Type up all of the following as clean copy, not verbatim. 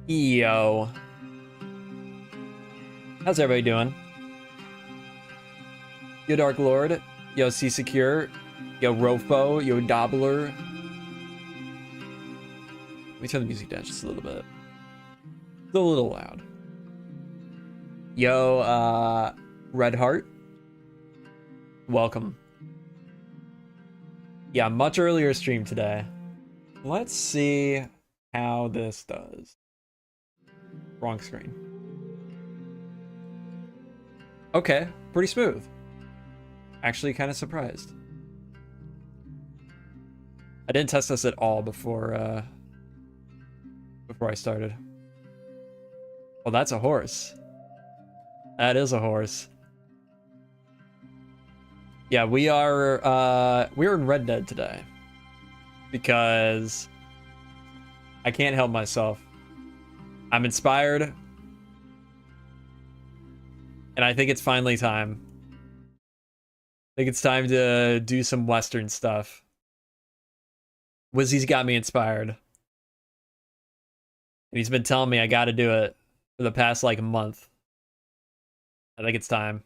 Yo. How's everybody doing? Yo, Dark Lord. Yo, C Secure. Yo, Rofo. Yo, Dobbler. Let me turn the music down just a little bit. It's a little loud. Yo, Red Heart. Welcome. Yeah, much earlier stream today. Let's see how this does. Wrong screen. Okay, pretty smooth. Actually kind of surprised. I didn't test this at all before I started. Oh, that's a horse. That is a horse. Yeah, we're in Red Dead today because I can't help myself. I'm inspired, and I think it's finally time. I think it's time to do some Western stuff. Wizzy's got me inspired, and he's been telling me I got to do it for the past like a month. I think it's time.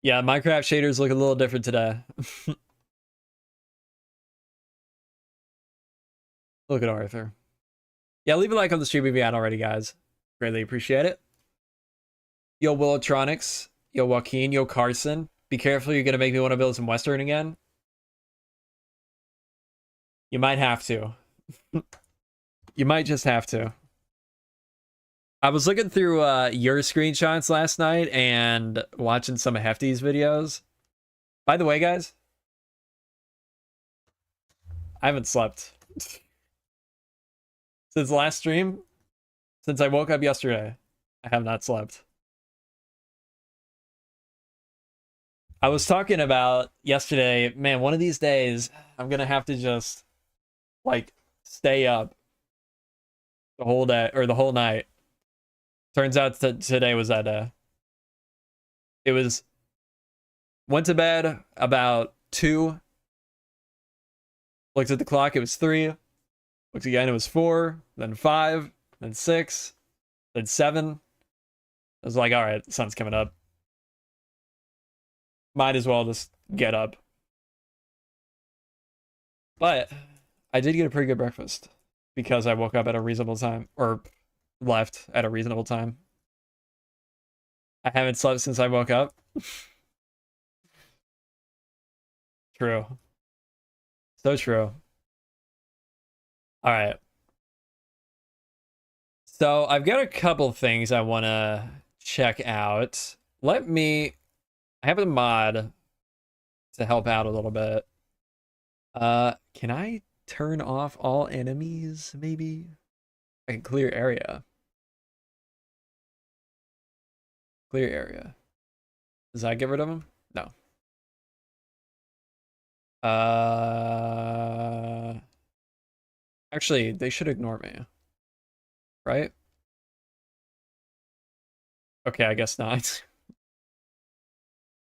Yeah, Minecraft shaders look a little different today. Look at Arthur. Yeah, leave a like on the stream if you haven't already, guys. Greatly appreciate it. Yo, Willotronics. Yo, Joaquin. Yo, Carson. Be careful, you're going to make me want to build some Western again. You might have to. You might just have to. I was looking through your screenshots last night and watching some of Hefty's videos. By the way, guys, I haven't slept. Since last stream, since I woke up yesterday, I have not slept. I was talking about yesterday, man, one of these days, I'm going to have to just, like, stay up the whole day, or the whole night. Turns out today was that day. It was, went to bed about 2. Looked at the clock, it was 3. Looked again, it was 4, then 5, then 6, then 7. I was like, all right, the sun's coming up. Might as well just get up. But I did get a pretty good breakfast because I woke up at a reasonable time, or left at a reasonable time. I haven't slept since I woke up. True. So true. All right. So I've got a couple things I want to check out. I have a mod to help out a little bit. Can I turn off all enemies, maybe? I can clear area. Clear area. Does that get rid of them? No. Actually, they should ignore me. Right? Okay, I guess not.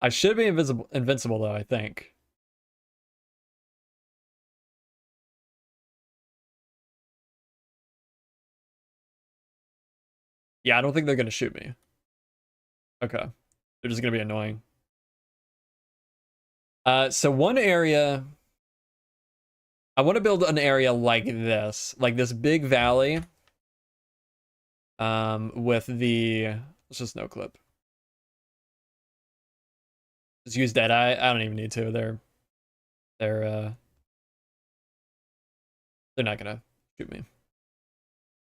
I should be invincible though, I think. Yeah, I don't think they're gonna shoot me. Okay. They're just gonna be annoying. So one area, I want to build an area like this big valley. With the, let's just no clip. Just use Deadeye. I don't even need to. They're not gonna shoot me.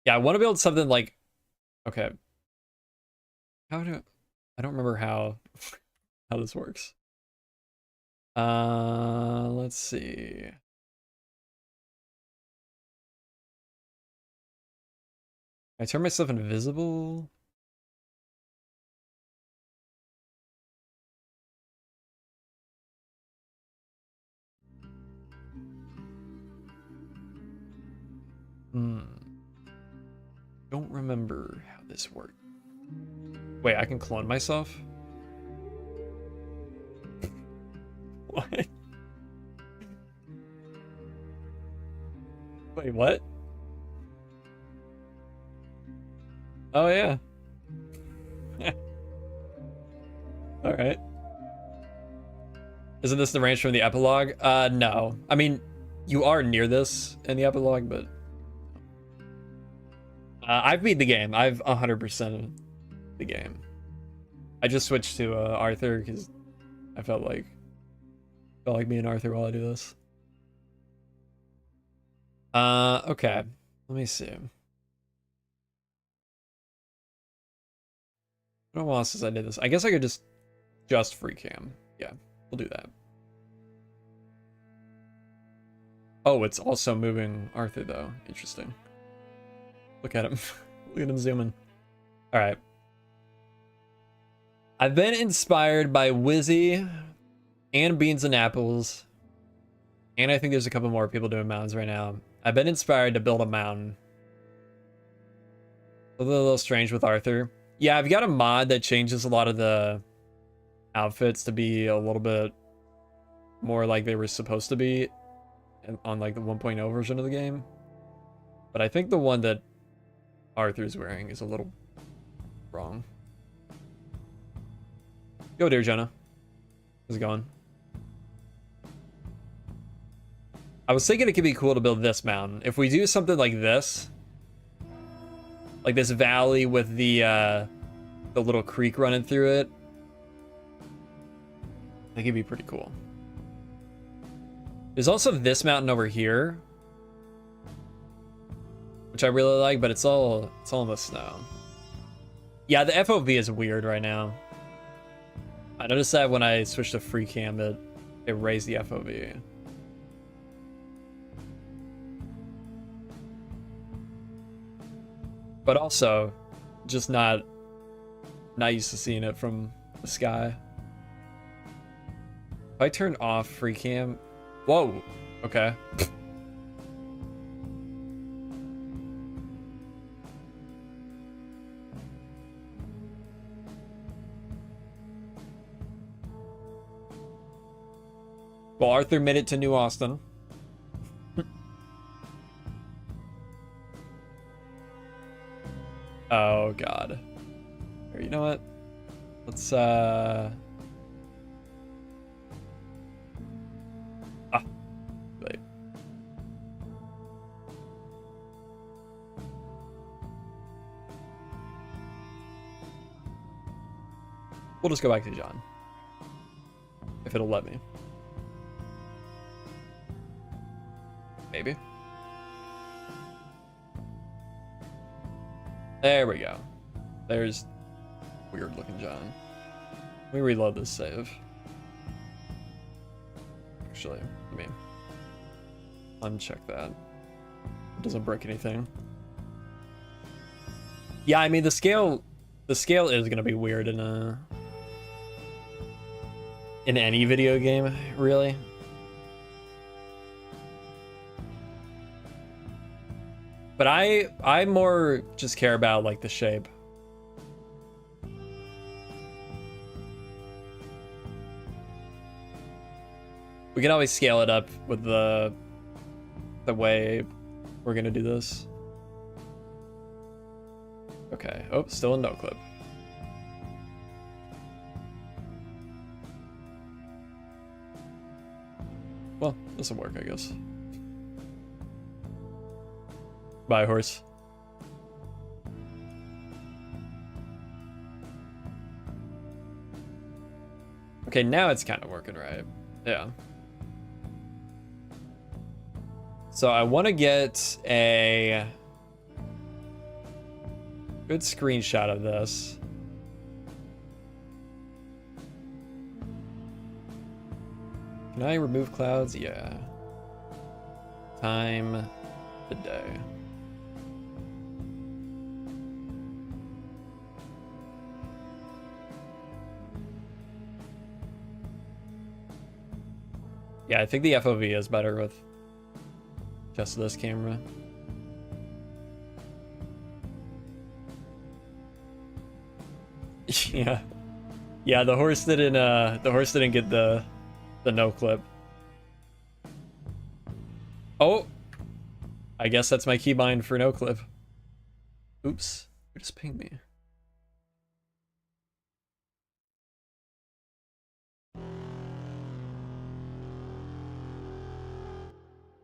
Yeah, I want to build something like, okay. I don't remember how this works. Let's see. Can I turn myself invisible? Don't remember how this worked. Wait, I can clone myself? What? Wait, what? Oh, yeah. Alright. Isn't this the range from the epilogue? No. I mean, you are near this in the epilogue, but... I've beat the game. I've 100%ed the game. I just switched to Arthur because I felt like me and Arthur while I do this. Okay. Let me see. What while since I did this? I guess I could just free cam. Yeah, we'll do that. Oh, it's also moving Arthur though. Interesting. Look at him. Look at him zooming. All right. I've been inspired by Wizzy and Beans and Apples. And I think there's a couple more people doing mountains right now. I've been inspired to build a mountain. A little strange with Arthur. Yeah, I've got a mod that changes a lot of the outfits to be a little bit more like they were supposed to be on like the 1.0 version of the game. But I think the one that Arthur's wearing is a little wrong. Yo there, Jenna. How's it going? I was thinking it could be cool to build this mountain. If we do something like this valley with the little creek running through it, I think it'd be pretty cool. There's also this mountain over here, which I really like, but it's all in the snow. Yeah, the FOV is weird right now. I noticed that when I switched to free cam, it raised the FOV. But also, just not used to seeing it from the sky. If I turn off free cam, whoa, okay. Well, Arthur made it to New Austin. Oh god. Here, you know what? Let's wait. We'll just go back to John. If it'll let me. Maybe. There we go. There's weird looking John. Let me reload this save. Actually, let me uncheck that. It doesn't break anything. Yeah, I mean the scale The scale is gonna be weird in any video game, really. But I more just care about like the shape. We can always scale it up with the way we're gonna do this. Okay. Oh, still a no clip. Well, this will work, I guess. Bye, horse. Okay, now it's kind of working right. Yeah. So I want to get a good screenshot of this. Can I remove clouds? Yeah. Time the day. Yeah, I think the FOV is better with just this camera. Yeah. Yeah, the horse didn't get the no clip. Oh. I guess that's my keybind for no clip. Oops. Who just pinged me?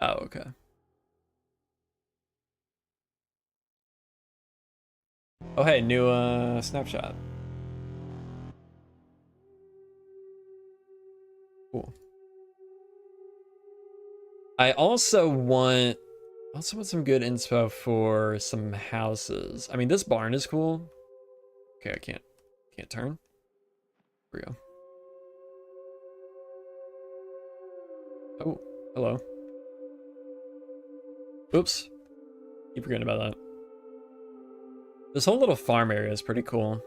Oh, okay. Oh, hey, new snapshot. Cool. I also want some good inspo for some houses. I mean, this barn is cool. Okay, I can't turn. Here we go. Oh, hello. Oops. Keep forgetting about that. This whole little farm area is pretty cool.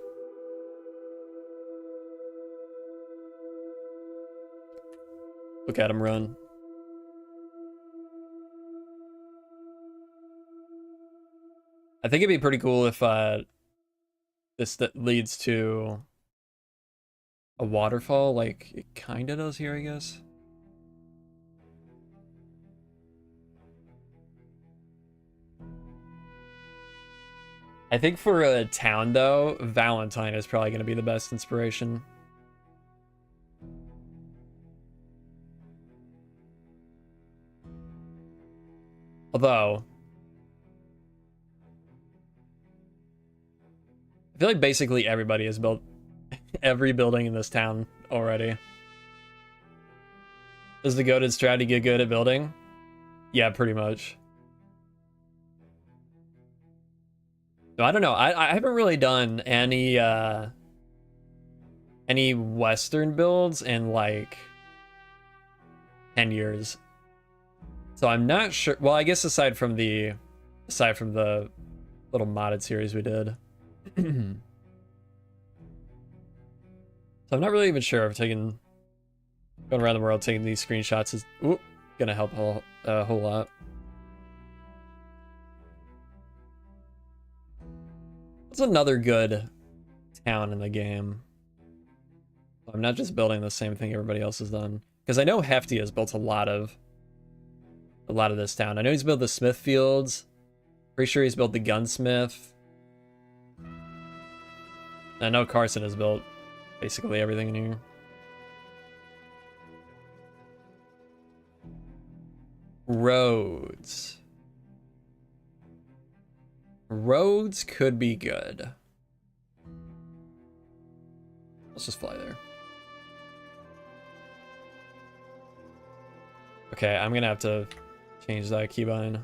Look at him run. I think it'd be pretty cool if this leads to a waterfall, like it kind of does here, I guess. I think for a town, though, Valentine is probably going to be the best inspiration. Although, I feel like basically everybody has built every building in this town already. Does the goated strategy get good at building? Yeah, pretty much. No, I don't know. I haven't really done any Western builds in like 10 years. So I'm not sure. Well, I guess aside from the little modded series we did. So I'm not really even sure if going around the world taking these screenshots is gonna help a whole lot. What's another good town in the game? I'm not just building the same thing everybody else has done, because I know Hefty has built a lot of this town. I know he's built the Smithfields. Pretty sure he's built the Gunsmith. I know Carson has built basically everything in here. Roads. Roads could be good. Let's just fly there. Okay, I'm gonna have to change that keybind.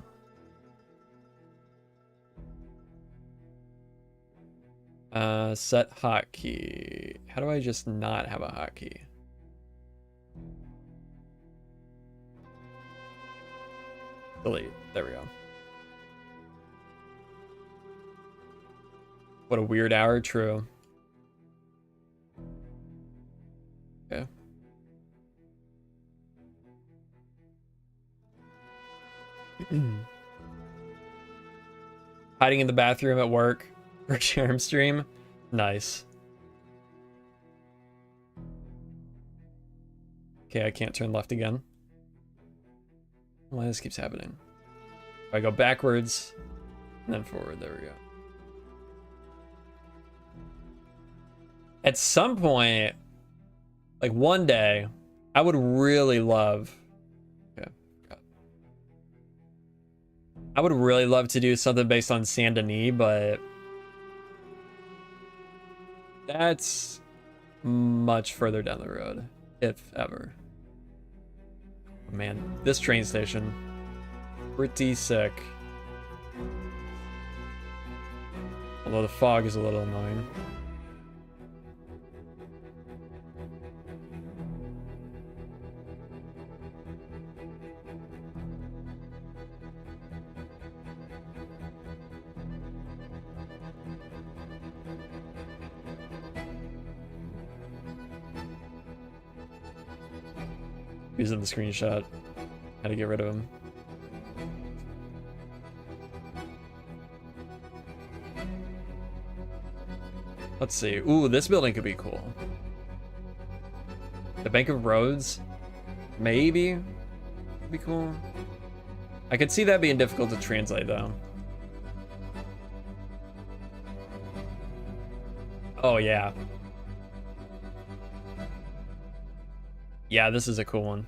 Set hotkey. How do I just not have a hotkey? Delete. There we go. What a weird hour, true. Okay. Hiding in the bathroom at work for Jerm stream. Nice. Okay, I can't turn left again. Why this keeps happening? If I go backwards and then forward, there we go. At some point, like one day, I would really love. Okay, God. I would really love to do something based on Saint Denis, but that's much further down the road, if ever. Man, this train station, pretty sick. Although the fog is a little annoying. Using the screenshot. How to get rid of him. Let's see. Ooh, this building could be cool. The Bank of Roads? Maybe? Could be cool. I could see that being difficult to translate, though. Oh, yeah. Yeah, this is a cool one.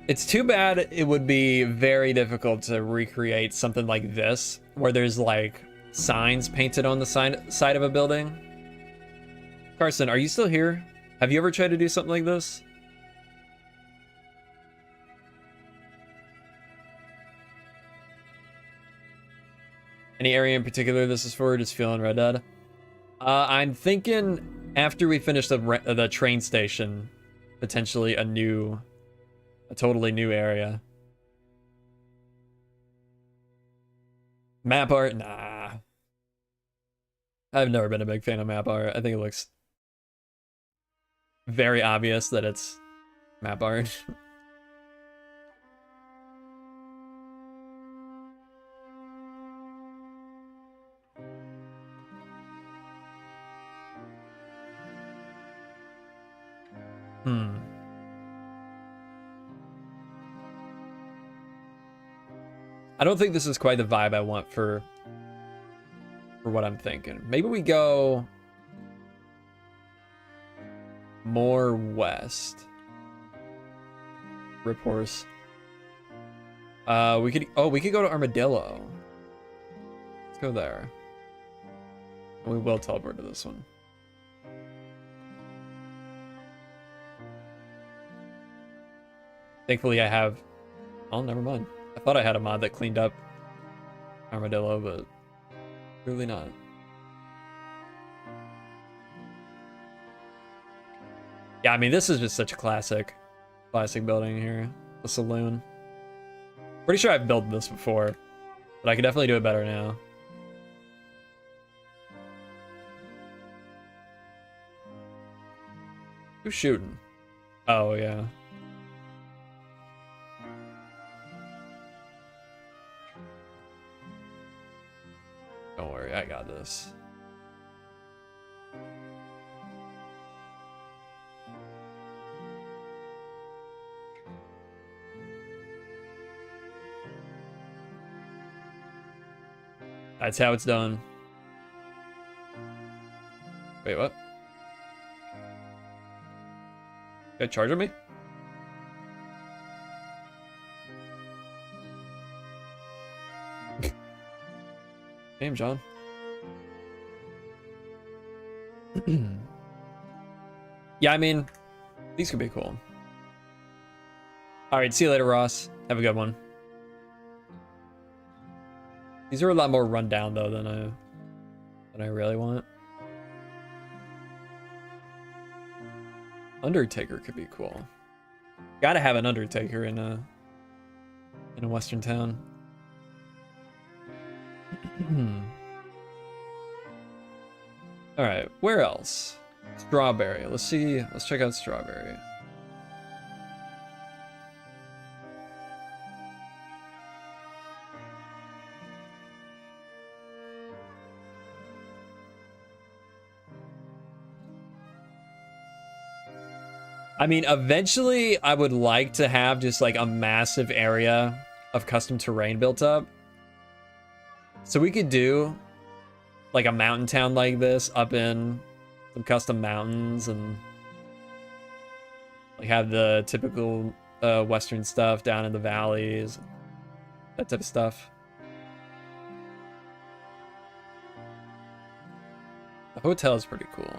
It's too bad it would be very difficult to recreate something like this, where there's like signs painted on the side of a building. Carson, are you still here? Have you ever tried to do something like this? Any area in particular this is for? Just feeling Red Dead? I'm thinking after we finish the train station, potentially a totally new area. Map art? Nah. I've never been a big fan of map art. I think it looks very obvious that it's map art. I don't think this is quite the vibe I want for what I'm thinking. Maybe we go more west. Rip horse. We could go to Armadillo. Let's go there. And we will teleport to this one. Thankfully I have... Oh, never mind. I thought I had a mod that cleaned up Armadillo, but clearly not. Yeah, I mean, this is just such a classic building here. The saloon. Pretty sure I've built this before, but I could definitely do it better now. Who's shooting? Oh, yeah. Don't worry, I got this. That's how it's done. Wait, what? You charging me? Damn, John. Yeah, I mean, these could be cool. All right, see you later, Ross. Have a good one. These are a lot more run down though than I really want. Undertaker could be cool. Gotta have an Undertaker in a Western town. All right, where else? Strawberry. Let's see. Let's check out Strawberry. I mean, eventually I would like to have just like a massive area of custom terrain built up. So we could do like a mountain town like this up in some custom mountains and like have the typical Western stuff down in the valleys, that type of stuff. The hotel is pretty cool.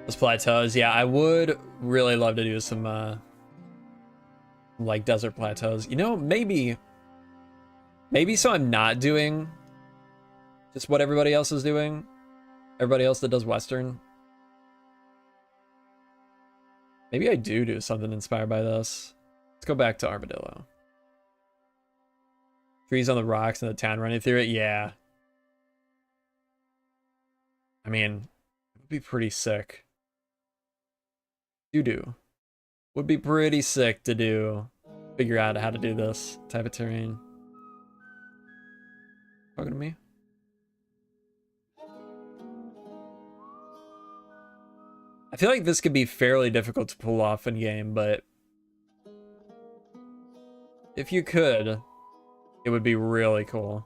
Those plateaus, yeah, I would really love to do some like desert plateaus. You know, maybe so I'm not doing just what everybody else is doing. Everybody else that does Western. Maybe I do something inspired by this. Let's go back to Armadillo. Trees on the rocks and the town running through it, yeah. I mean, it would be pretty sick. Would be pretty sick to do. Figure out how to do this type of terrain. Talking to me? I feel like this could be fairly difficult to pull off in game, but if you could, it would be really cool.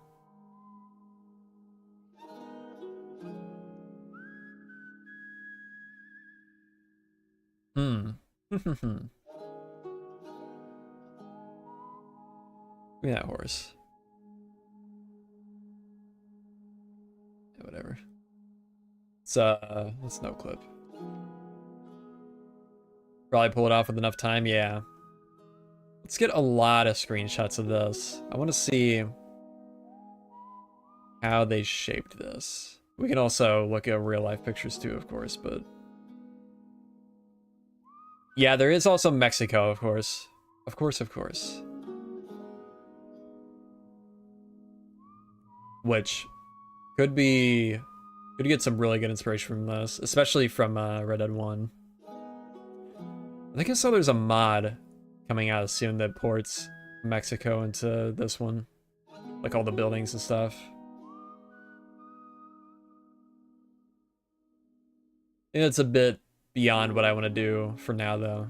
Give me that horse. Yeah, whatever. Let's no clip. Probably pull it off with enough time, yeah. Let's get a lot of screenshots of this. I want to see how they shaped this. We can also look at real life pictures too, of course, but yeah, there is also Mexico, of course. Of course. Which could get some really good inspiration from this, especially from Red Dead 1. I think I saw there's a mod coming out soon that ports Mexico into this one. Like all the buildings and stuff. It's a bit beyond what I want to do for now, though.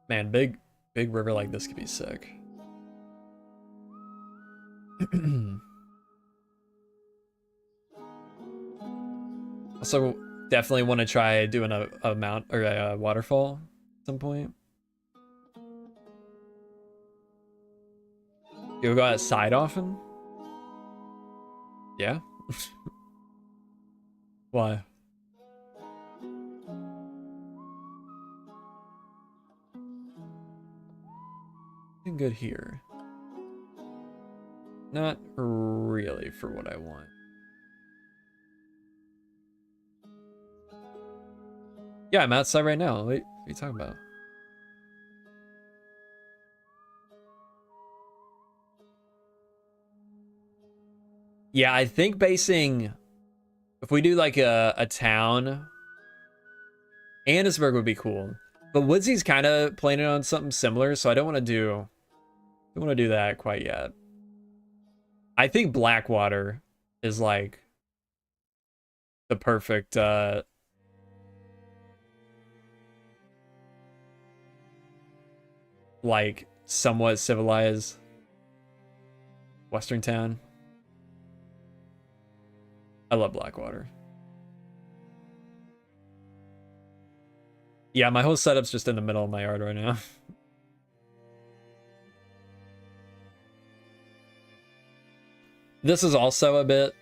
Man, big river like this could be sick. Also, definitely want to try doing a mount or a waterfall at some point. You go outside often? Yeah. Why? Doing good here. Not really for what I want. Yeah, I'm outside right now. What are you talking about? Yeah, I think basing... If we do like a town... Annisburg would be cool. But Woodsy's kind of planning on something similar, so I don't want to do that quite yet. I think Blackwater is like the perfect like somewhat civilized Western town. I love Blackwater. Yeah, my whole setup's just in the middle of my yard right now. This is also a bit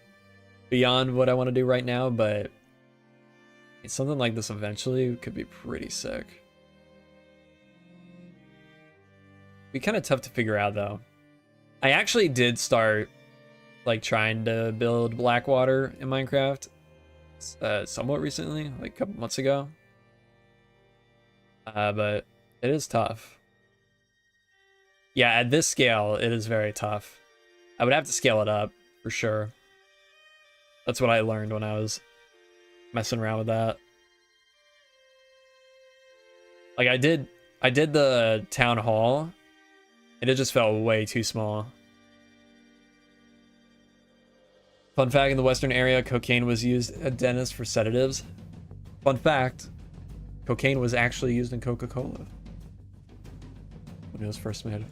beyond what I want to do right now, but something like this eventually could be pretty sick. Be kind of tough to figure out, though. I actually did start like trying to build Blackwater in Minecraft somewhat recently, like a couple months ago. But it is tough. Yeah, at this scale, it is very tough. I would have to scale it up for sure. That's what I learned when I was messing around with that. Like I did the town hall, and it just felt way too small. Fun fact, in the Western area, cocaine was used at dentists for sedatives. Fun fact, cocaine was actually used in Coca-Cola when it was first made.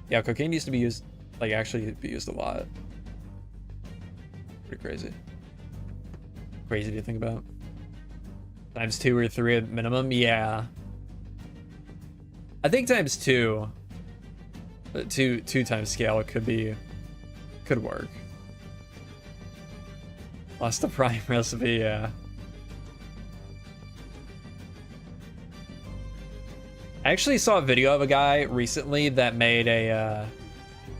Yeah, cocaine used to be used, like actually be used a lot. Pretty crazy. Crazy to think about. Times 2 or 3 at minimum, yeah. I think times 2. Two times scale, it could work. Lost the prime recipe, yeah. I actually saw a video of a guy recently that made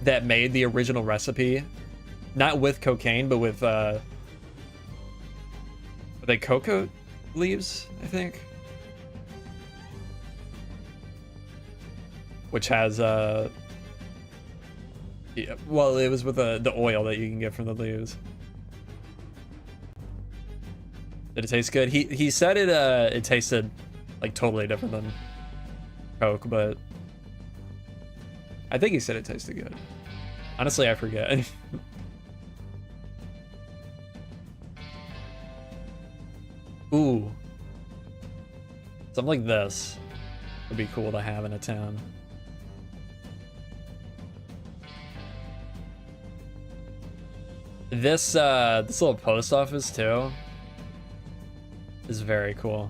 the original recipe, not with cocaine, but with are they cocoa leaves, I think, which has yeah, well, it was with the oil that you can get from the leaves. Did it taste good? He said it tasted like totally different than Coke, but I think he said it tasted good. Honestly, I forget. Ooh. Something like this would be cool to have in a town. This little post office too is very cool.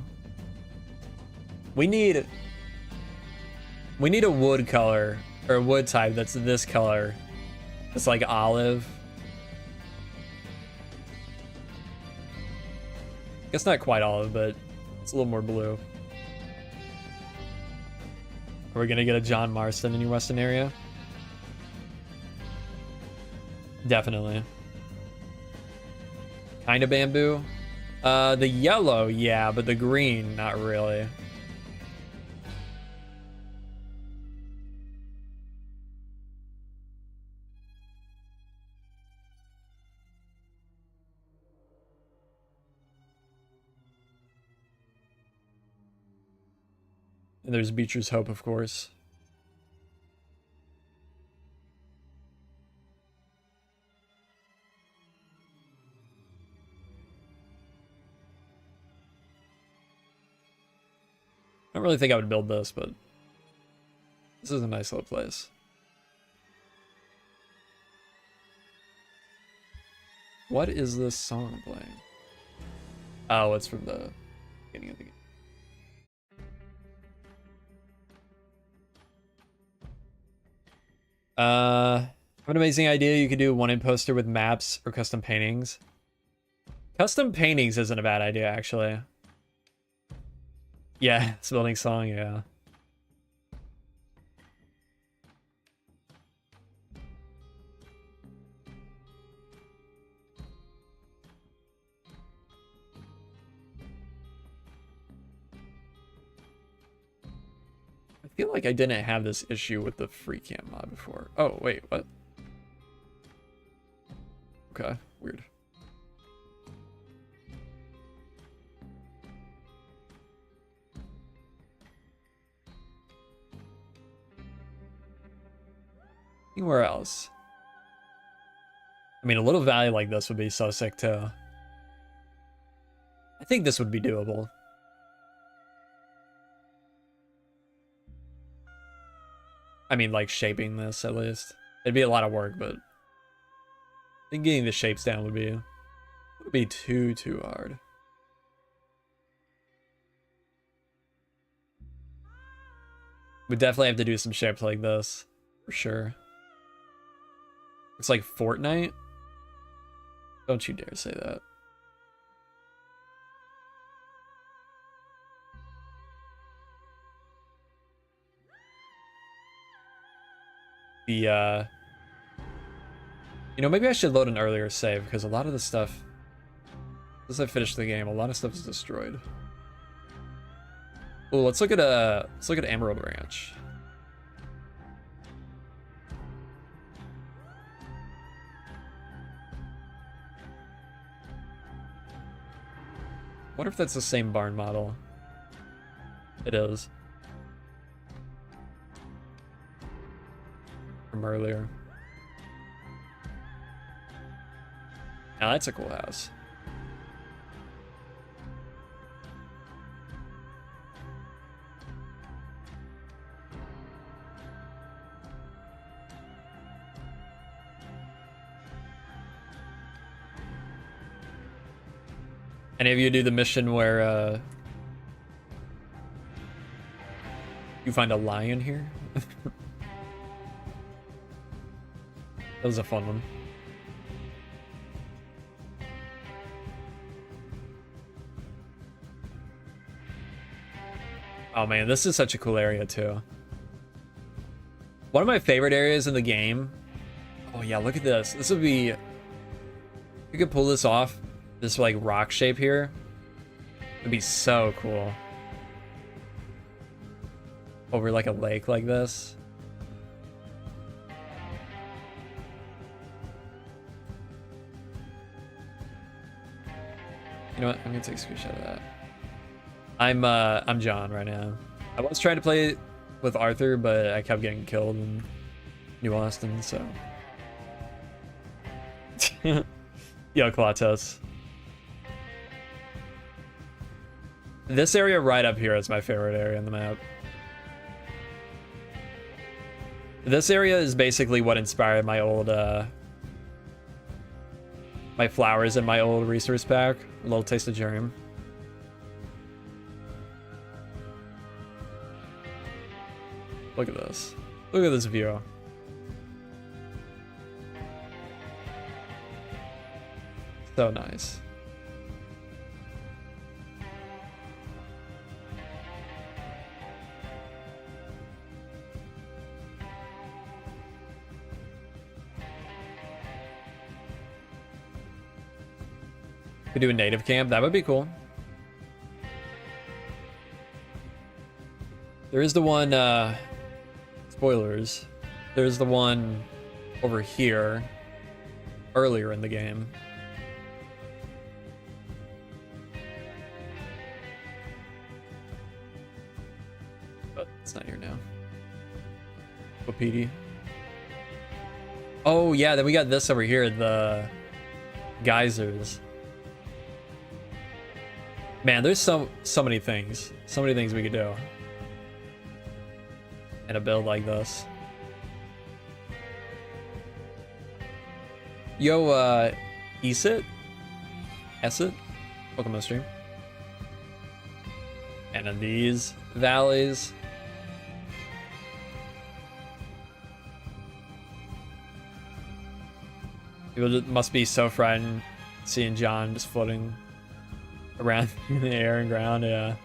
We need a wood color, or a wood type that's this color. It's like olive. I guess not quite olive, but it's a little more blue. Are we gonna get a John Marston in your Weston area? Definitely. Kind of bamboo. The yellow, yeah, but the green, not really. And there's Beecher's Hope, of course. I don't really think I would build this, but this is a nice little place. What is this song playing? Oh, it's from the beginning of the game. I have an amazing idea. You could do one in poster with maps or custom paintings. Custom paintings isn't a bad idea, actually. Yeah, it's building song, yeah. I feel like I didn't have this issue with the free cam mod before. Oh, wait, what? Okay, weird. Anywhere else? I mean, a little valley like this would be so sick too. I think this would be doable. I mean, like shaping this at least. It'd be a lot of work, but I think getting the shapes down would be too hard. We definitely have to do some shapes like this for sure. It's like Fortnite. Don't you dare say that. the you know, maybe I should load an earlier save because a lot of the stuff, as I finish the game, a lot of stuff is destroyed. Oh, let's look at Emerald Ranch. Wonder if that's the same barn model. It is. From earlier. Now that's a cool house. Any of you do the mission where you find a lion here? That was a fun one. Oh man, this is such a cool area too. One of my favorite areas in the game. Oh yeah, look at this. This would be, you could pull this off, this like rock shape here. It'd be so cool. Over like a lake like this. You know what? I'm gonna take a screenshot of that. I'm John right now. I was trying to play with Arthur, but I kept getting killed in New Austin, so. Yo, Klatos. This area right up here is my favorite area on the map. This area is basically what inspired my old, my flowers in my old resource pack. A little taste of germ. Look at this. Look at this view. So nice. We do a native camp. That would be cool. There is the one, spoilers. There's the one over here earlier in the game. But it's not here now. Wapiti. Oh yeah, then we got this over here, the geysers. Man, there's so many things. So many things we could do in a build like this. Yo, Esit? Esit? Welcome to the stream. And in these valleys. People must be so frightened seeing John just floating around in the air and ground, yeah.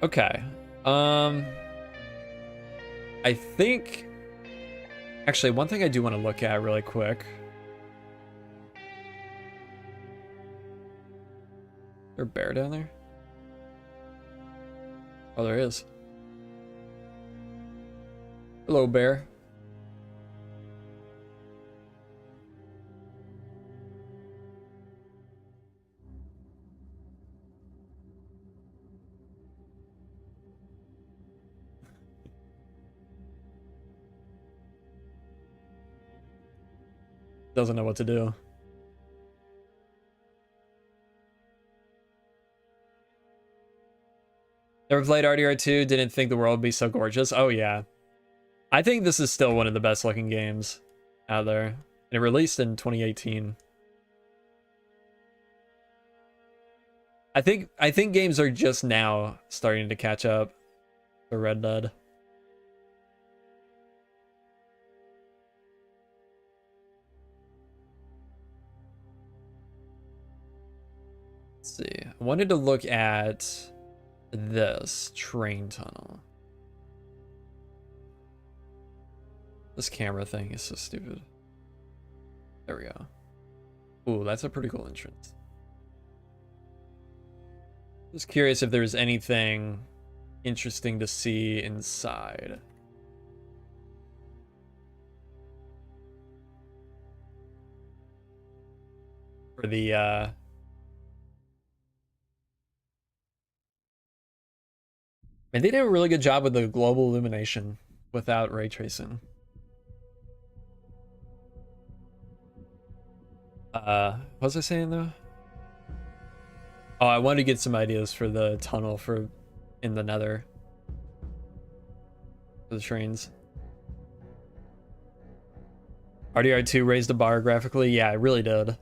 Okay. I think actually one thing I do want to look at really quick. Is there a bear down there? Oh, there is. Hello, bear. Doesn't know what to do. Never played RDR2, didn't think the world would be so gorgeous. Oh yeah. I think this is still one of the best looking games out there. And it released in 2018. I think games are just now starting to catch up for Red Dead. Let's see. I wanted to look at this train tunnel. This camera thing is so stupid. There we go. Ooh, that's a pretty cool entrance. Just curious if there's anything interesting to see inside. For the and they did a really good job with the global illumination without ray tracing. What was I saying though? Oh, I wanted to get some ideas for the tunnel for in the Nether. For the trains. RDR2 raised the bar graphically. Yeah, it really did. I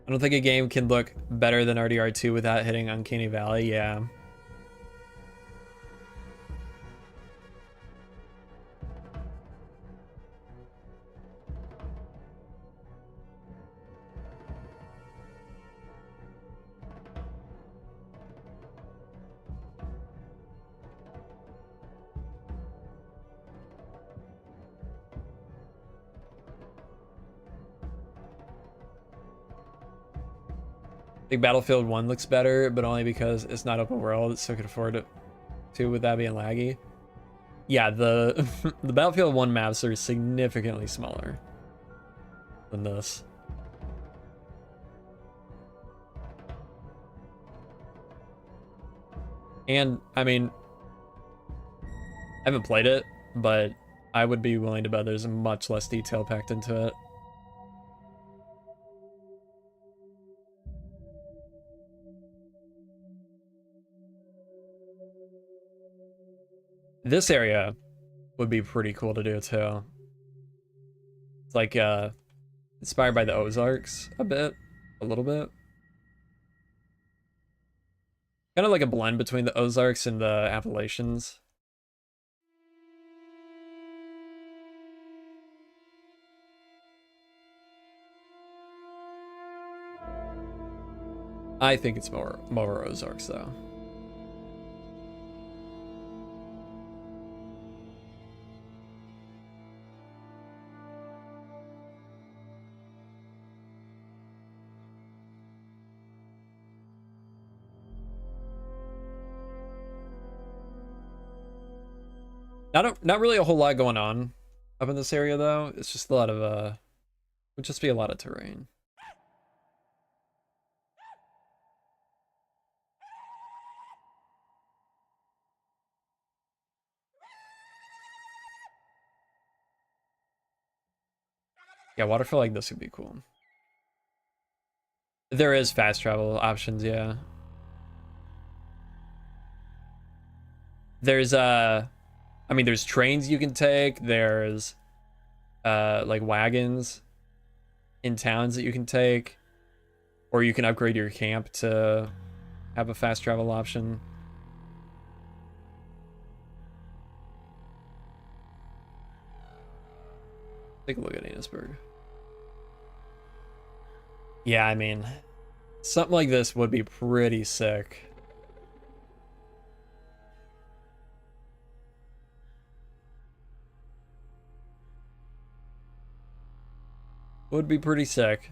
don't think a game can look better than RDR2 without hitting Uncanny Valley. Yeah. I think Battlefield 1 looks better, but only because it's not open world, so it could afford it to without being laggy. Yeah, the the Battlefield 1 maps are significantly smaller than this. And I mean, I haven't played it, but I would be willing to bet there's much less detail packed into it. This area would be pretty cool to do too. It's like inspired by the Ozarks a little bit. Kind of like a blend between the Ozarks and the Appalachians. I think it's more Ozarks though. Not really a whole lot going on up in this area though. It's just a lot of would just be a lot of terrain. Yeah, waterfall like this would be cool. There is fast travel options, yeah. There's I mean there's trains you can take, there's like wagons in towns that you can take, or you can upgrade your camp to have a fast travel option. Take a look at Annisburg. Yeah, I mean, something like this would be pretty sick. Would be pretty sick.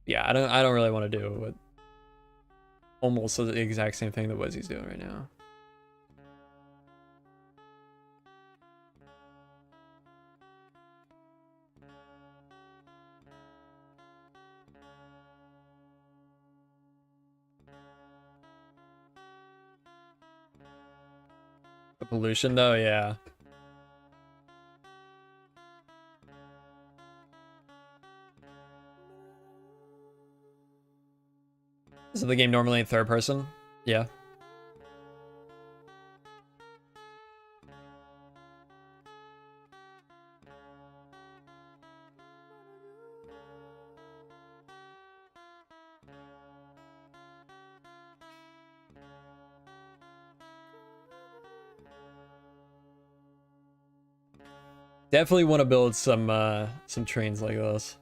Yeah, I don't really want to do what almost the exact same thing that Wizzy's doing right now. The pollution though, yeah. Is the game normally in third person? Yeah. Definitely want to build some trains like this.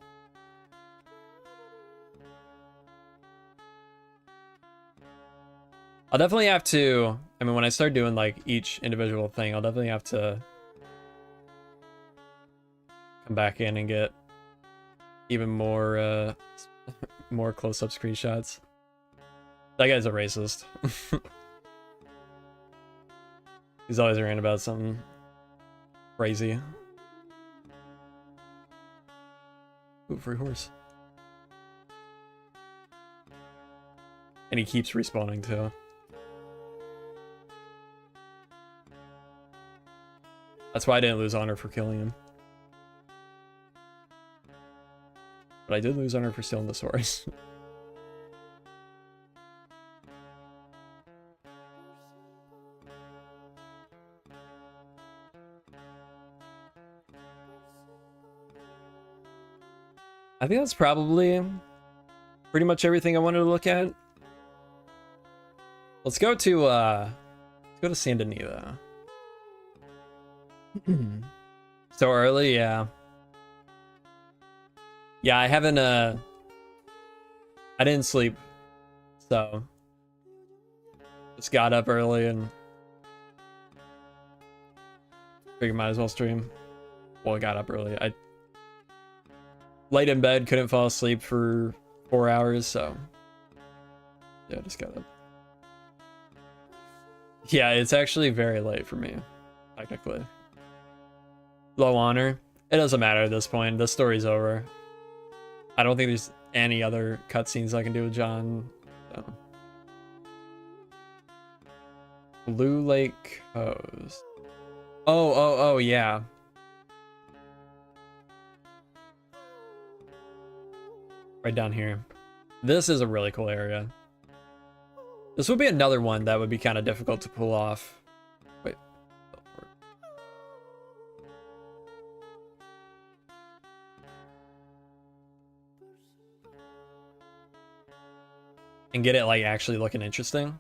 I'll definitely have to, I mean, when I start doing like each individual thing, I'll definitely have to come back in and get even more more close-up screenshots. That guy's a racist. He's always ranting about something crazy. Ooh, free horse. And he keeps respawning too. That's why I didn't lose honor for killing him. But I did lose honor for stealing the swords. I think that's probably pretty much everything I wanted to look at. Let's go to Saint Denis though. So early, yeah. Yeah, I haven't I didn't sleep, so just got up early and figured might as well stream. Well, I got up early. I laid in bed, couldn't fall asleep for 4 hours, so yeah, just got up. Yeah, it's actually very late for me, technically. Low honor. It doesn't matter at this point. The story's over. I don't think there's any other cutscenes I can do with John. So. Blue Lake Coast. Oh, yeah. Right down here. This is a really cool area. This would be another one that would be kind of difficult to pull off. Wait. And get it like actually looking interesting.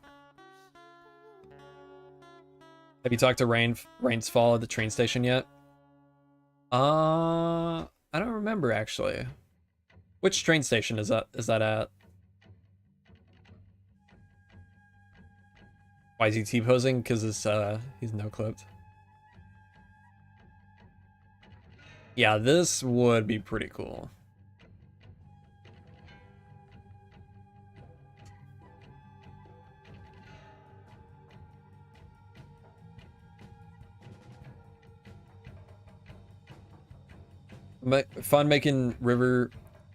Have you talked to Rain's Fall at the train station yet? I don't remember actually. Which train station is that at? Why is he T-posing? Because he's no-clipped. Yeah, this would be pretty cool. But fun making river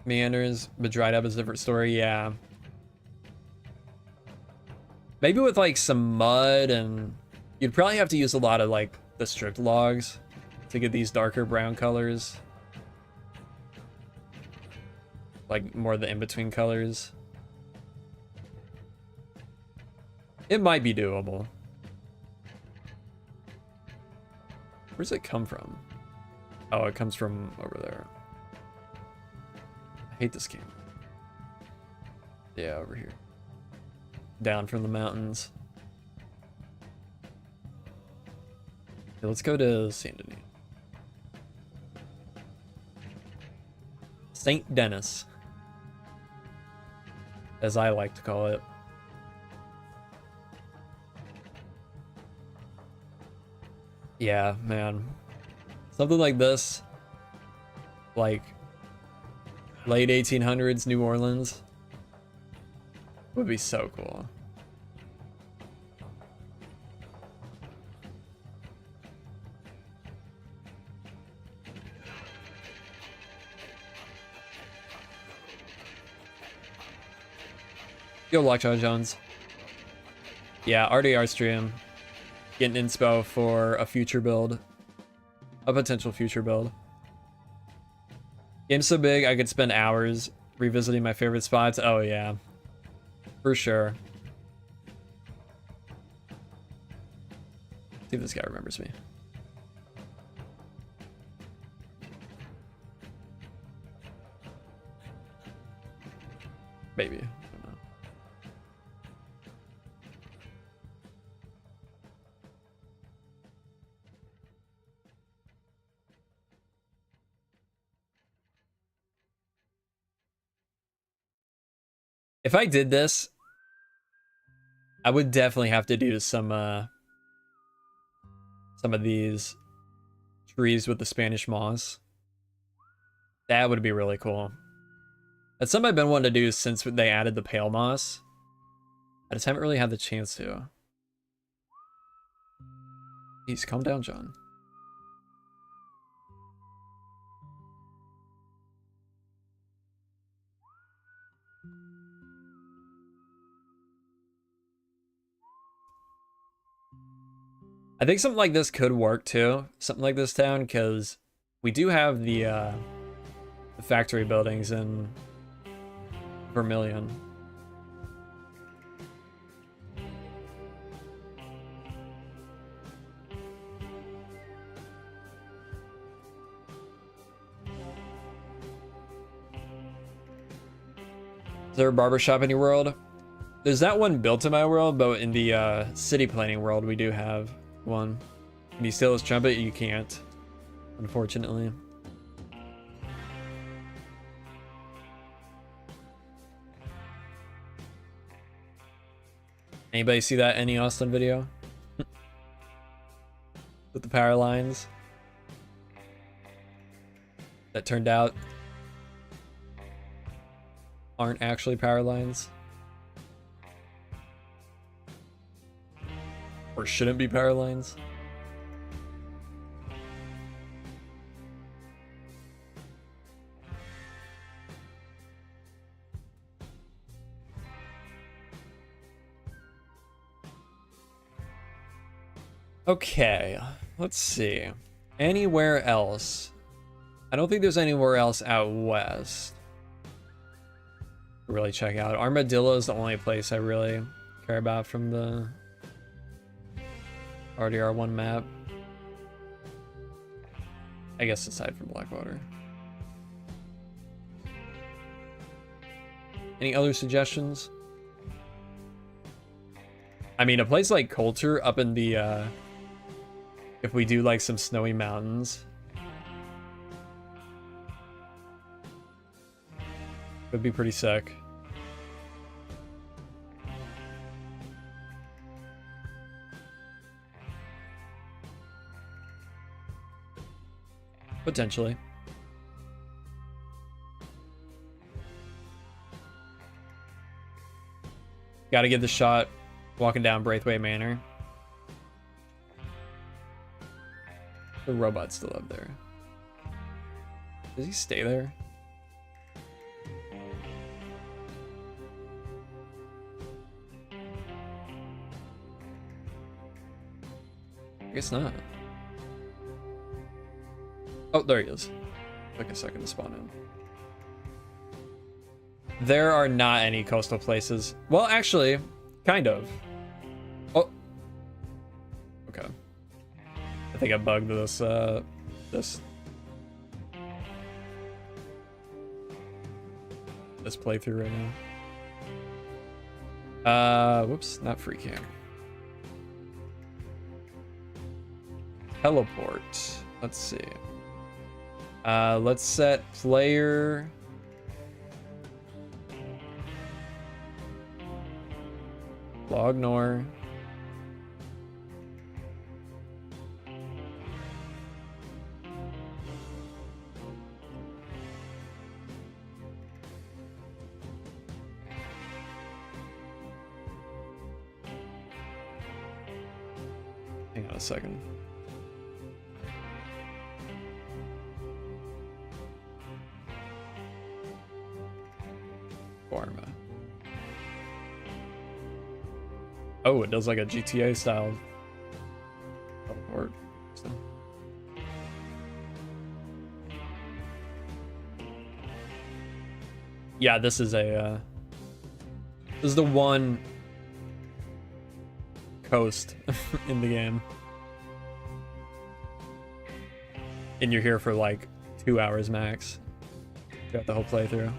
meanders, but dried up is a different story, yeah. Maybe with like some mud, and you'd probably have to use a lot of like the stripped logs to get these darker brown colors. Like more of the in-between colors. It might be doable. Where's it come from? Oh, it comes from over there. I hate this game. Yeah, over here. Down from the mountains. Okay, let's go to Saint Denis. Saint Denis, as I like to call it. Yeah, man. Something like this, like late 1800s New Orleans, would be so cool. Yo, Lockjaw Jones. Yeah, RDR stream. Getting inspo for a future build. A potential future build. Game's so big, I could spend hours revisiting my favorite spots. Oh, yeah. For sure. See if this guy remembers me. Maybe. I don't know. If I did this, I would definitely have to do some of these trees with the Spanish moss. That would be really cool. That's something I've been wanting to do since they added the pale moss. I just haven't really had the chance to. Jeez, calm down, John. I think something like this could work too. Something like this town, because we do have the factory buildings in Vermilion. Is there a barbershop in your world? There's that one built in my world, but in the city planning world, we do have one. Can you steal his trumpet? You can't, unfortunately. Anybody see that Any Austin video? With the power lines? That turned out aren't actually power lines. Or shouldn't be power lines. Okay, let's see. Anywhere else? I don't think there's anywhere else out west to really check out. Armadillo is the only place I really care about from the RDR1 map. I guess aside from Blackwater. Any other suggestions? I mean, a place like Coulter up in the, if we do like some snowy mountains, would be pretty sick. Potentially. Gotta give the shot walking down Braithwaite Manor. The robot's still up there. Does he stay there? I guess not. Oh, there he is. Took a second to spawn in. There are not any coastal places. Well, actually, kind of. Oh. Okay. I think I bugged this, this playthrough right now. Whoops, not free cam. Teleport. Let's see. Let's set player. Lognor. Hang on a second. Pharma. Oh, it does like a GTA style teleport. So. Yeah, this is a this is the one coast in the game. And you're here for like 2 hours max. Got the whole playthrough.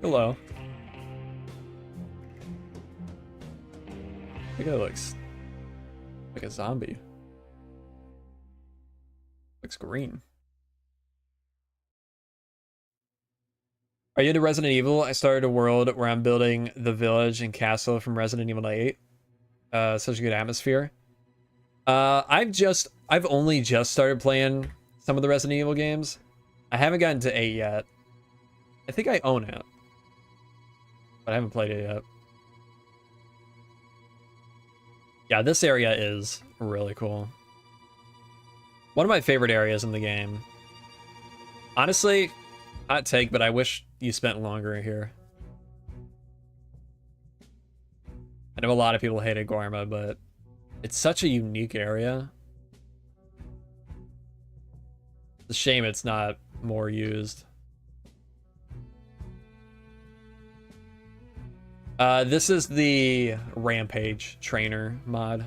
Hello. I think it looks like a zombie. Looks green. Are you into Resident Evil? I started a world where I'm building the village and castle from Resident Evil 8. Such a good atmosphere. I've only just started playing some of the Resident Evil games. I haven't gotten to 8 yet. I think I own it, but I haven't played it yet. Yeah, this area is really cool. One of my favorite areas in the game. Honestly, hot take, but I wish you spent longer here. I know a lot of people hated Guarma, but it's such a unique area. It's a shame it's not more used. This is the Rampage Trainer mod.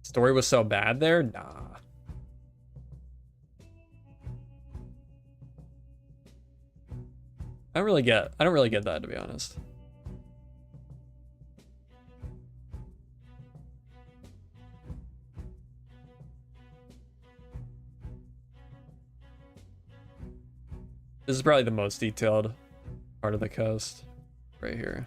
Story was so bad there? Nah. I don't really get that, to be honest. This is probably the most detailed part of the coast right here.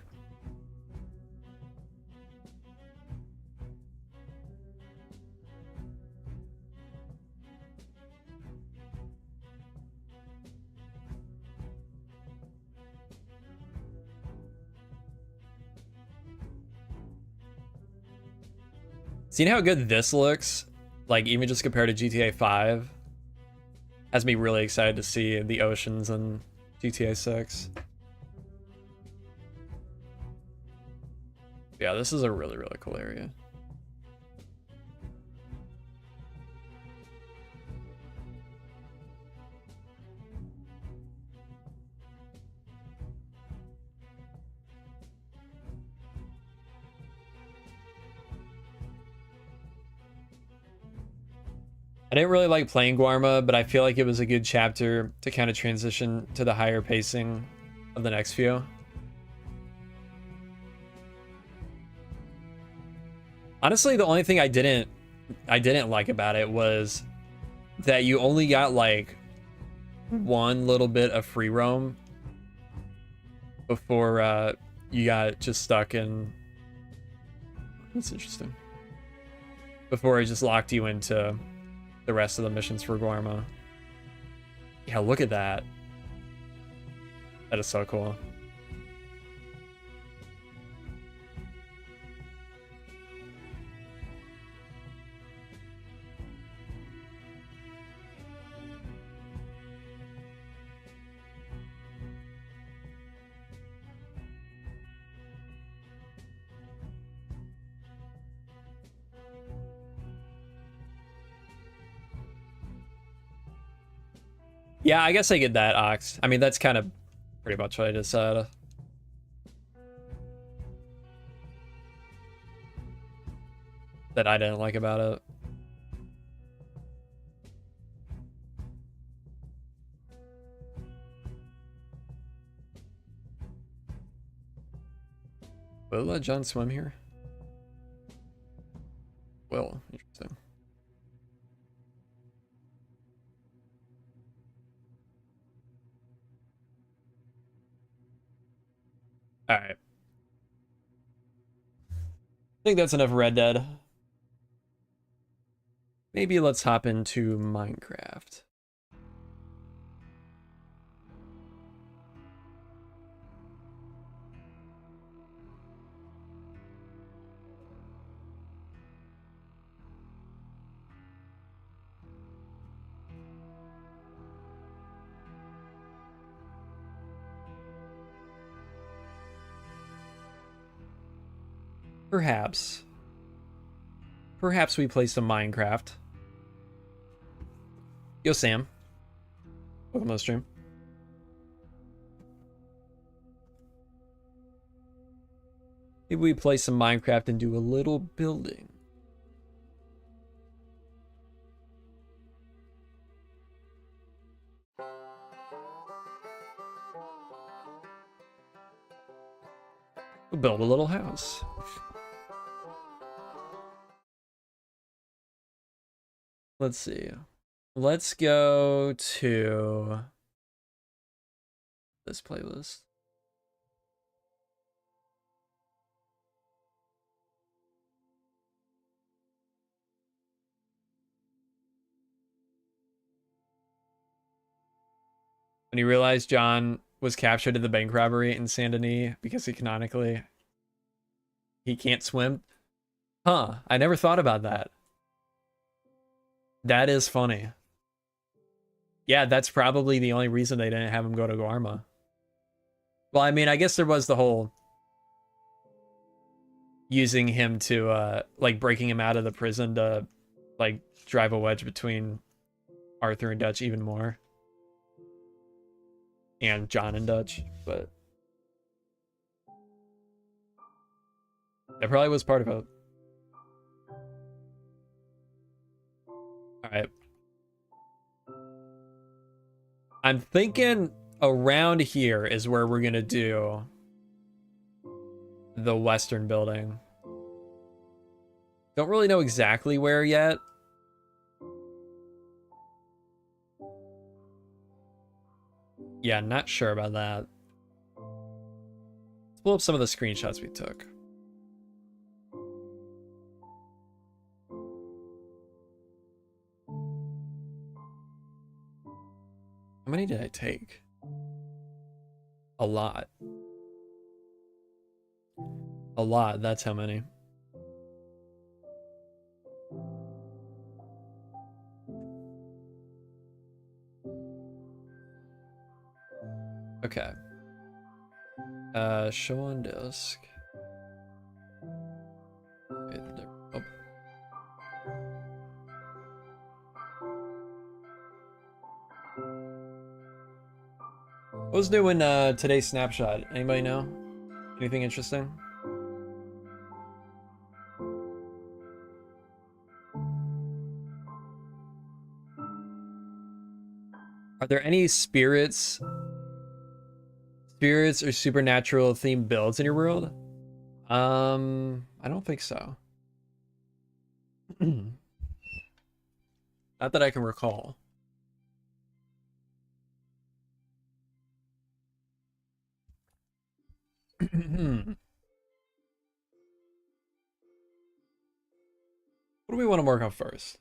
Seeing how good this looks, like even just compared to GTA 5, has me really excited to see the oceans in GTA 6. Yeah, this is a really, really cool area. I didn't really like playing Guarma, but I feel like it was a good chapter to kind of transition to the higher pacing of the next few. Honestly, the only thing I didn't like about it was that you only got like one little bit of free roam before you got just stuck in. That's interesting. Before it just locked you into the rest of the missions for Guarma. Yeah, look at that. That is so cool. Yeah, I guess I get that, Ox. I mean, that's kind of pretty much what I just said. That I didn't like about it. Will let John swim here? Will, interesting. All right. I think that's enough Red Dead. Maybe let's hop into Minecraft. Perhaps we play some Minecraft. Yo, Sam. Welcome to the stream. Maybe we play some Minecraft and do a little building. build a little house. Let's see. Let's go to this playlist. When you realized John was captured in the bank robbery in Saint Denis because he can't swim. Huh, I never thought about that. That is funny. Yeah, that's probably the only reason they didn't have him go to Guarma. Well, I mean, I guess there was the whole using him to like breaking him out of the prison to like drive a wedge between Arthur and Dutch even more. And John and Dutch, but that probably was part of it. All right. I'm thinking around here is where we're gonna do the Western building. Don't really know exactly where yet. Yeah, not sure about that. Let's pull up some of the screenshots we took. How many did I take? A lot. A lot, that's how many. Okay. Show on disk. Okay, oh. What was new in today's snapshot? Anybody know? Anything interesting? Are there any spirits or supernatural themed builds in your world? I don't think so. Not that I can recall. What do we want to work on first?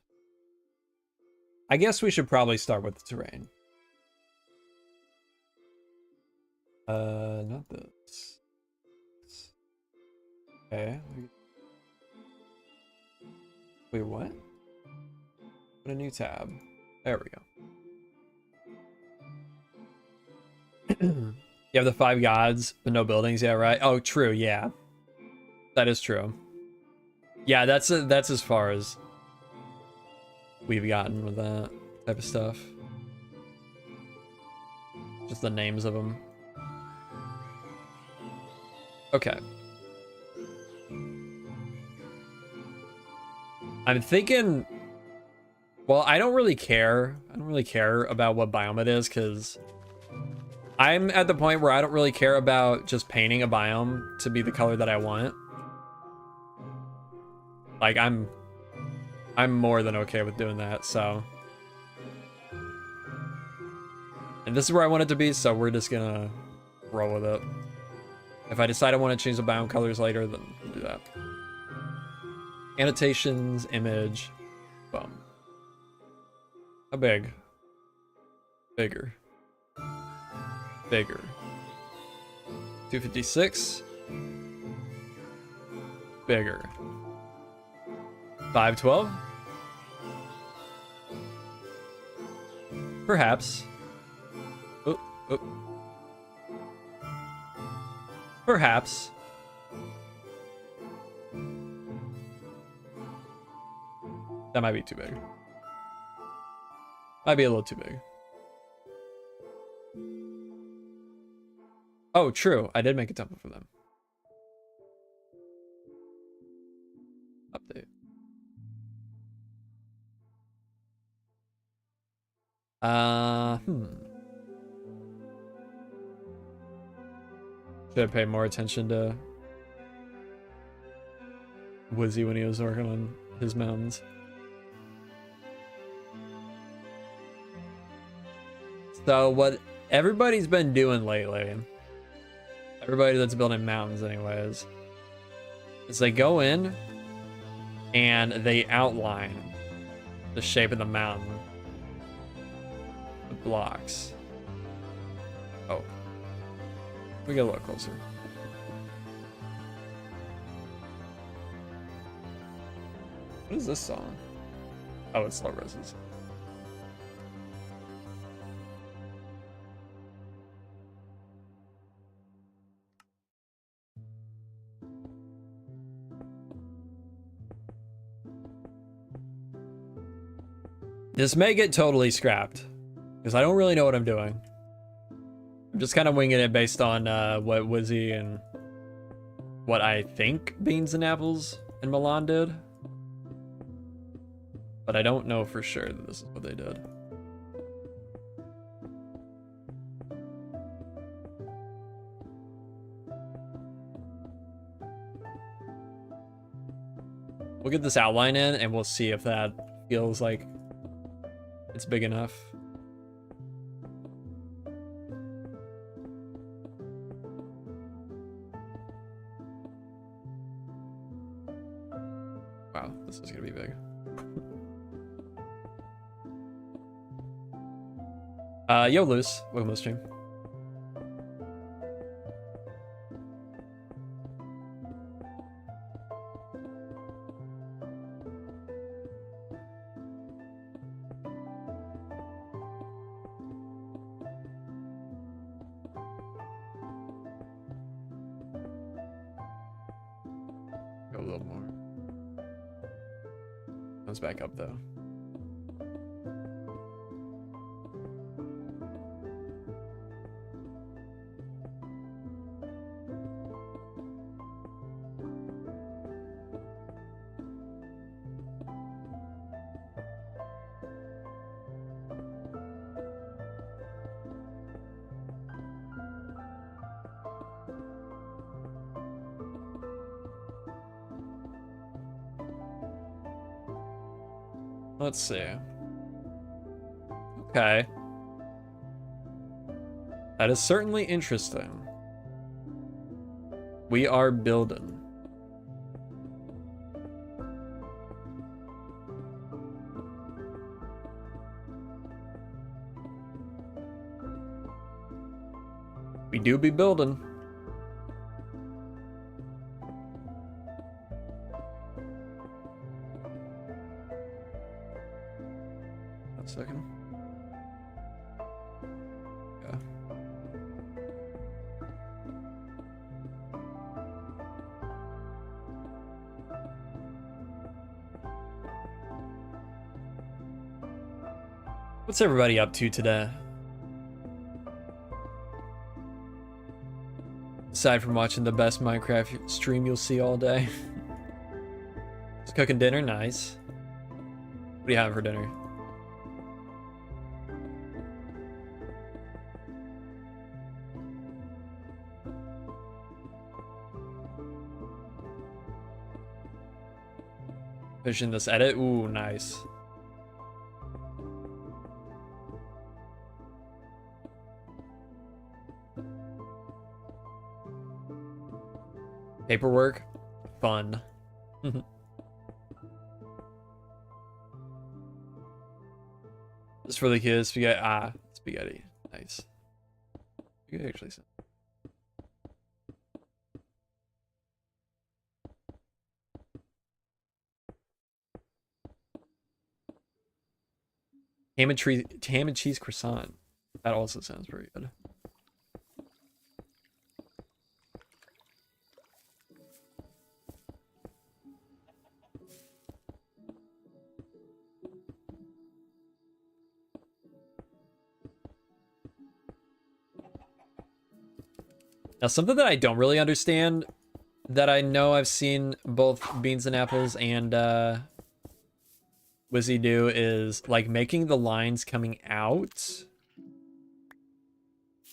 I guess we should probably start with the terrain. Not this. Okay. Wait, what? Put a new tab. There we go. You have the 5 gods, but no buildings. Yeah, right. Oh, true. Yeah, that is true. Yeah, that's as far as we've gotten with that type of stuff. Just the names of them. Okay. I'm thinking, well, I don't really care. I don't really care about what biome it is because I'm at the point where I don't really care about just painting a biome to be the color that I want. Like I'm more than okay with doing that, so. And this is where I want it to be, so we're just gonna roll with it. If I decide I want to change the biome colors later, then we'll do that. Annotations, image, boom. How big? Bigger. Bigger. 256. Bigger. 512. Perhaps. Oh, oh. Perhaps. That might be too big. Might be a little too big. Oh, true. I did make a template for them. Update. Should I pay more attention to Wizzy when he was working on his mountains. So what everybody's been doing lately, everybody that's building mountains anyways, is they go in and they outline the shape of the mountain with blocks. Oh, we get a little closer. What is this song? Oh, it's Slow Roses. This may get totally scrapped because I don't really know what I'm doing. I'm just kind of winging it based on what Wizzy and what I think Beans and Apples and Milan did. But I don't know for sure that this is what they did. We'll get this outline in and we'll see if that feels like it's big enough. Wow, this is gonna be big. Yo, Luce, welcome to the stream. Go a little more. Comes back up though. Let's see. Okay. That is certainly interesting. We are building. We do be building. Second. Yeah. What's everybody up to today? Aside from watching the best Minecraft stream you'll see all day. Just cooking dinner, nice. What are you having for dinner? Finishing this edit. Ooh, nice. Paperwork, fun. Just for the kids. Spaghetti. Ah, spaghetti. Nice. Spaghetti actually. Ham and cheese croissant. That also sounds pretty good. Now, something that I don't really understand, that I know I've seen both Beans and Apples and Wizzy do, is like making the lines coming out.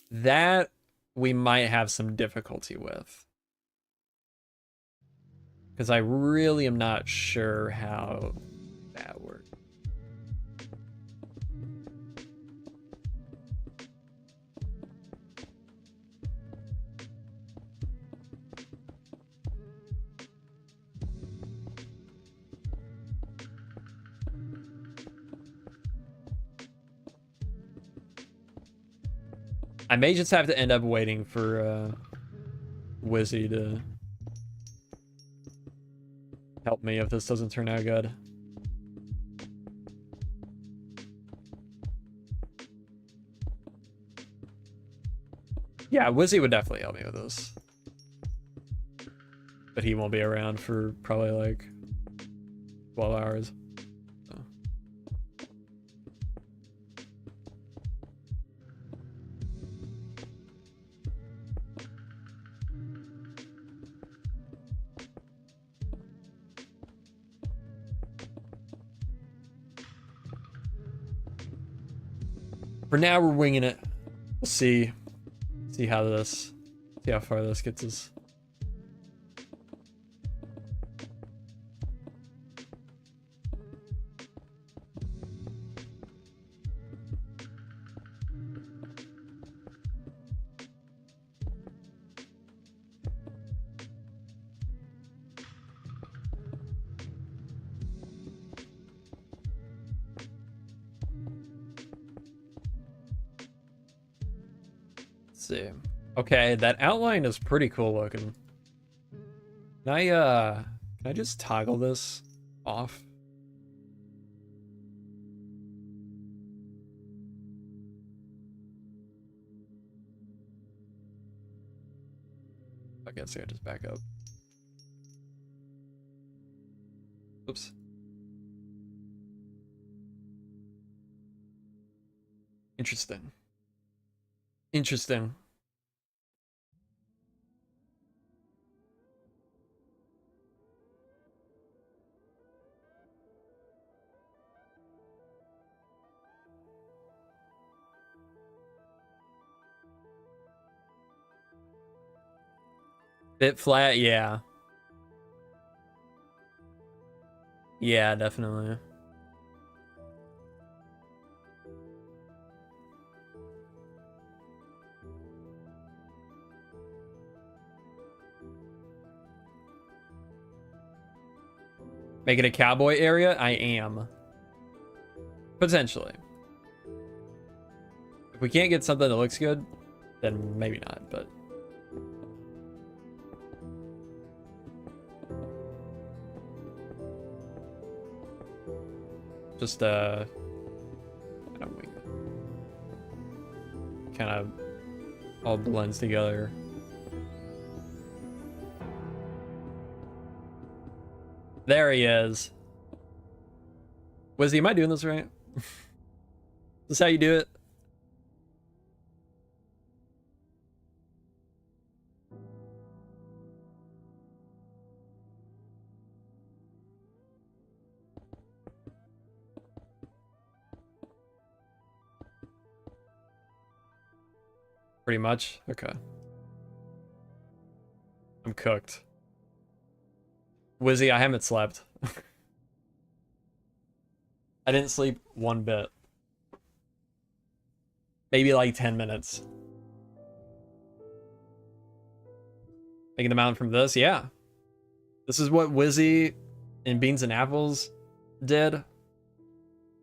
That we might have some difficulty with. because I really am not sure how that works. I may just have to end up waiting for Wizzy to help me if this doesn't turn out good. Yeah, Wizzy would definitely help me with this. But he won't be around for probably like 12 hours. So. For now, we're winging it. We'll see how far this gets us. See. Okay, that outline is pretty cool looking. Can I just toggle this off? I guess I just back up. Oops. Interesting. Interesting. Bit flat, yeah. Yeah, definitely. Make it a cowboy area? I am. Potentially. If we can't get something that looks good, then maybe not, but... Just, kind of all blends together. There he is. Wizzy, am I doing this right? Is this how you do it? Pretty much? Okay. I'm cooked. Wizzy, I haven't slept. I didn't sleep one bit. Maybe like 10 minutes. Making the mountain from this? Yeah. This is what Wizzy and Beans and Apples did. So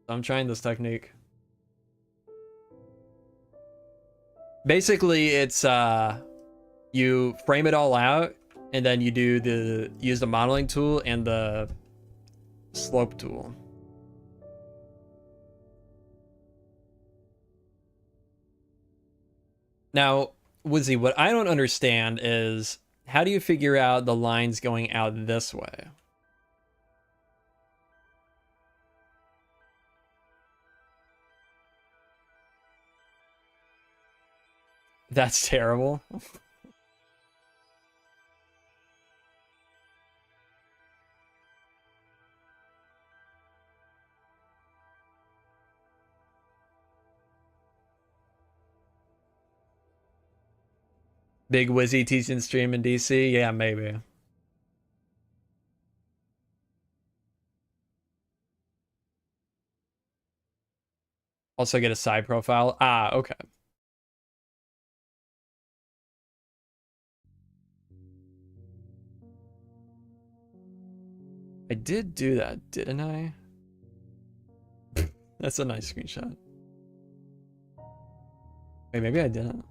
I'm trying this technique. Basically, it's you frame it all out, and then you use the modeling tool and the slope tool. Now, Wizzy, what I don't understand is how do you figure out the lines going out this way? That's terrible. Big Wizzy teaching stream in DC? Yeah, maybe. Also get a side profile. Ah, okay. I did do that, didn't I? That's a nice screenshot. Wait, maybe I didn't.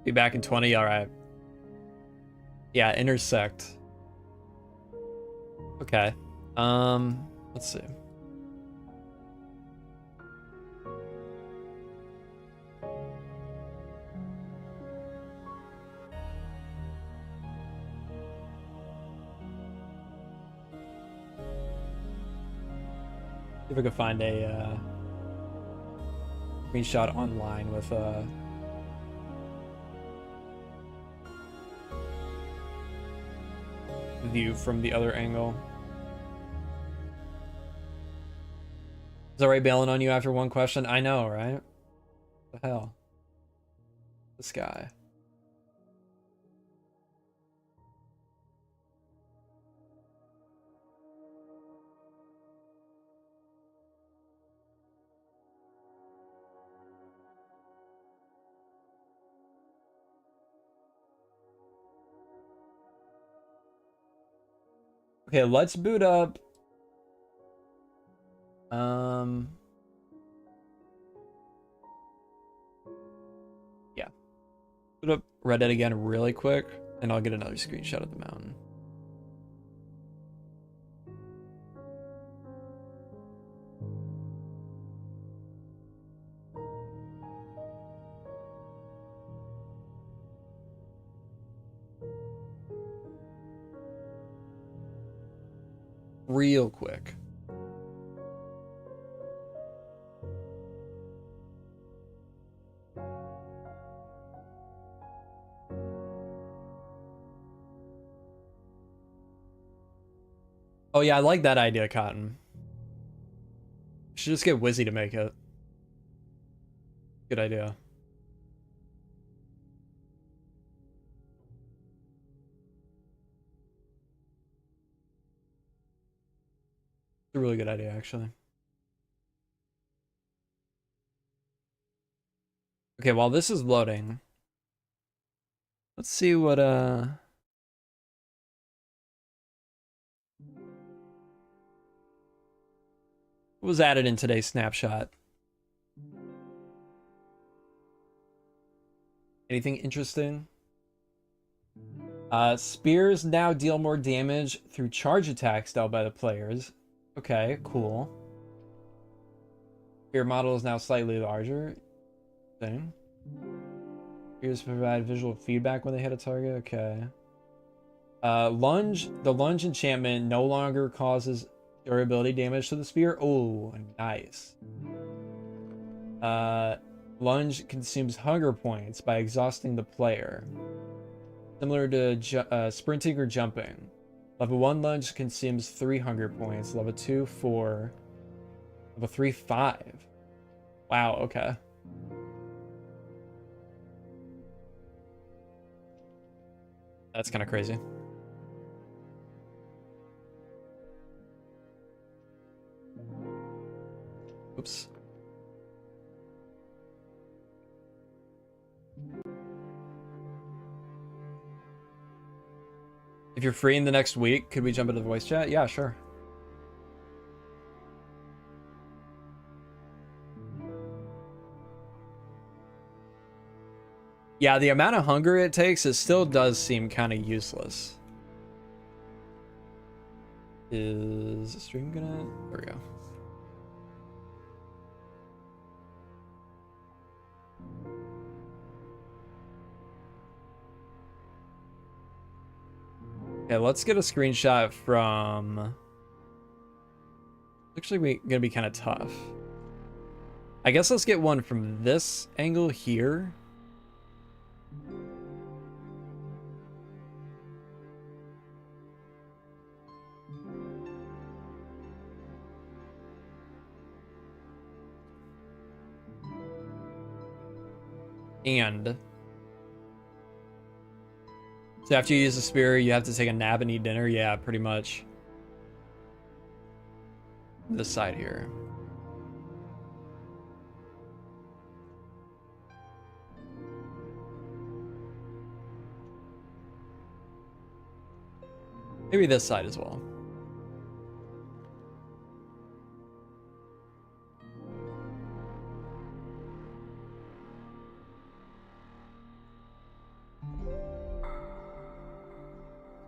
Be back in 20, all right. Yeah, intersect. Okay. Let's see. See if I could find a screenshot online with view from the other angle. Is already bailing on you after one question? I know, right? What the hell? This guy. Okay, let's boot up. Yeah. Boot up Reddit again really quick, and I'll get another screenshot of the mountain. Real quick. Oh yeah, I like that idea, Cotton. Should just get Wizzy to make it. Good idea. It's a really good idea, actually. Okay, while this is loading, let's see what was added in today's snapshot. Anything interesting? Spears now deal more damage through charge attacks dealt by the players. Okay, cool. Spear model is now slightly larger. Thing. Spears provide visual feedback when they hit a target. Okay. Lunge. The lunge enchantment no longer causes durability damage to the spear. Oh, nice. Lunge consumes hunger points by exhausting the player. Similar to sprinting or jumping. Level 1 lunge consumes 3 hunger points. Level 2, 4. Level 3, 5. Wow, okay. That's kind of crazy. Oops. If you're free in the next week, could we jump into the voice chat? Yeah, sure. Yeah, the amount of hunger it takes, it still does seem kind of useless. Is the stream gonna... There we go. Okay, let's get a screenshot from... Actually, gonna be kind of tough. I guess let's get one from this angle here. And so after you use the spear, you have to take a nap and eat dinner. Yeah, pretty much. This side here. Maybe this side as well.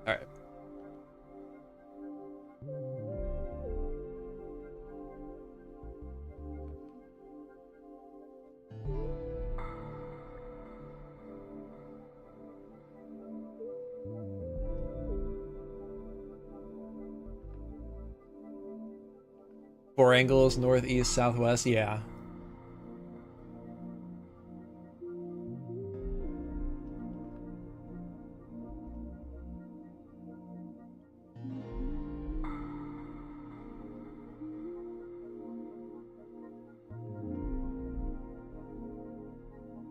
All right. Four angles, northeast, southwest, yeah.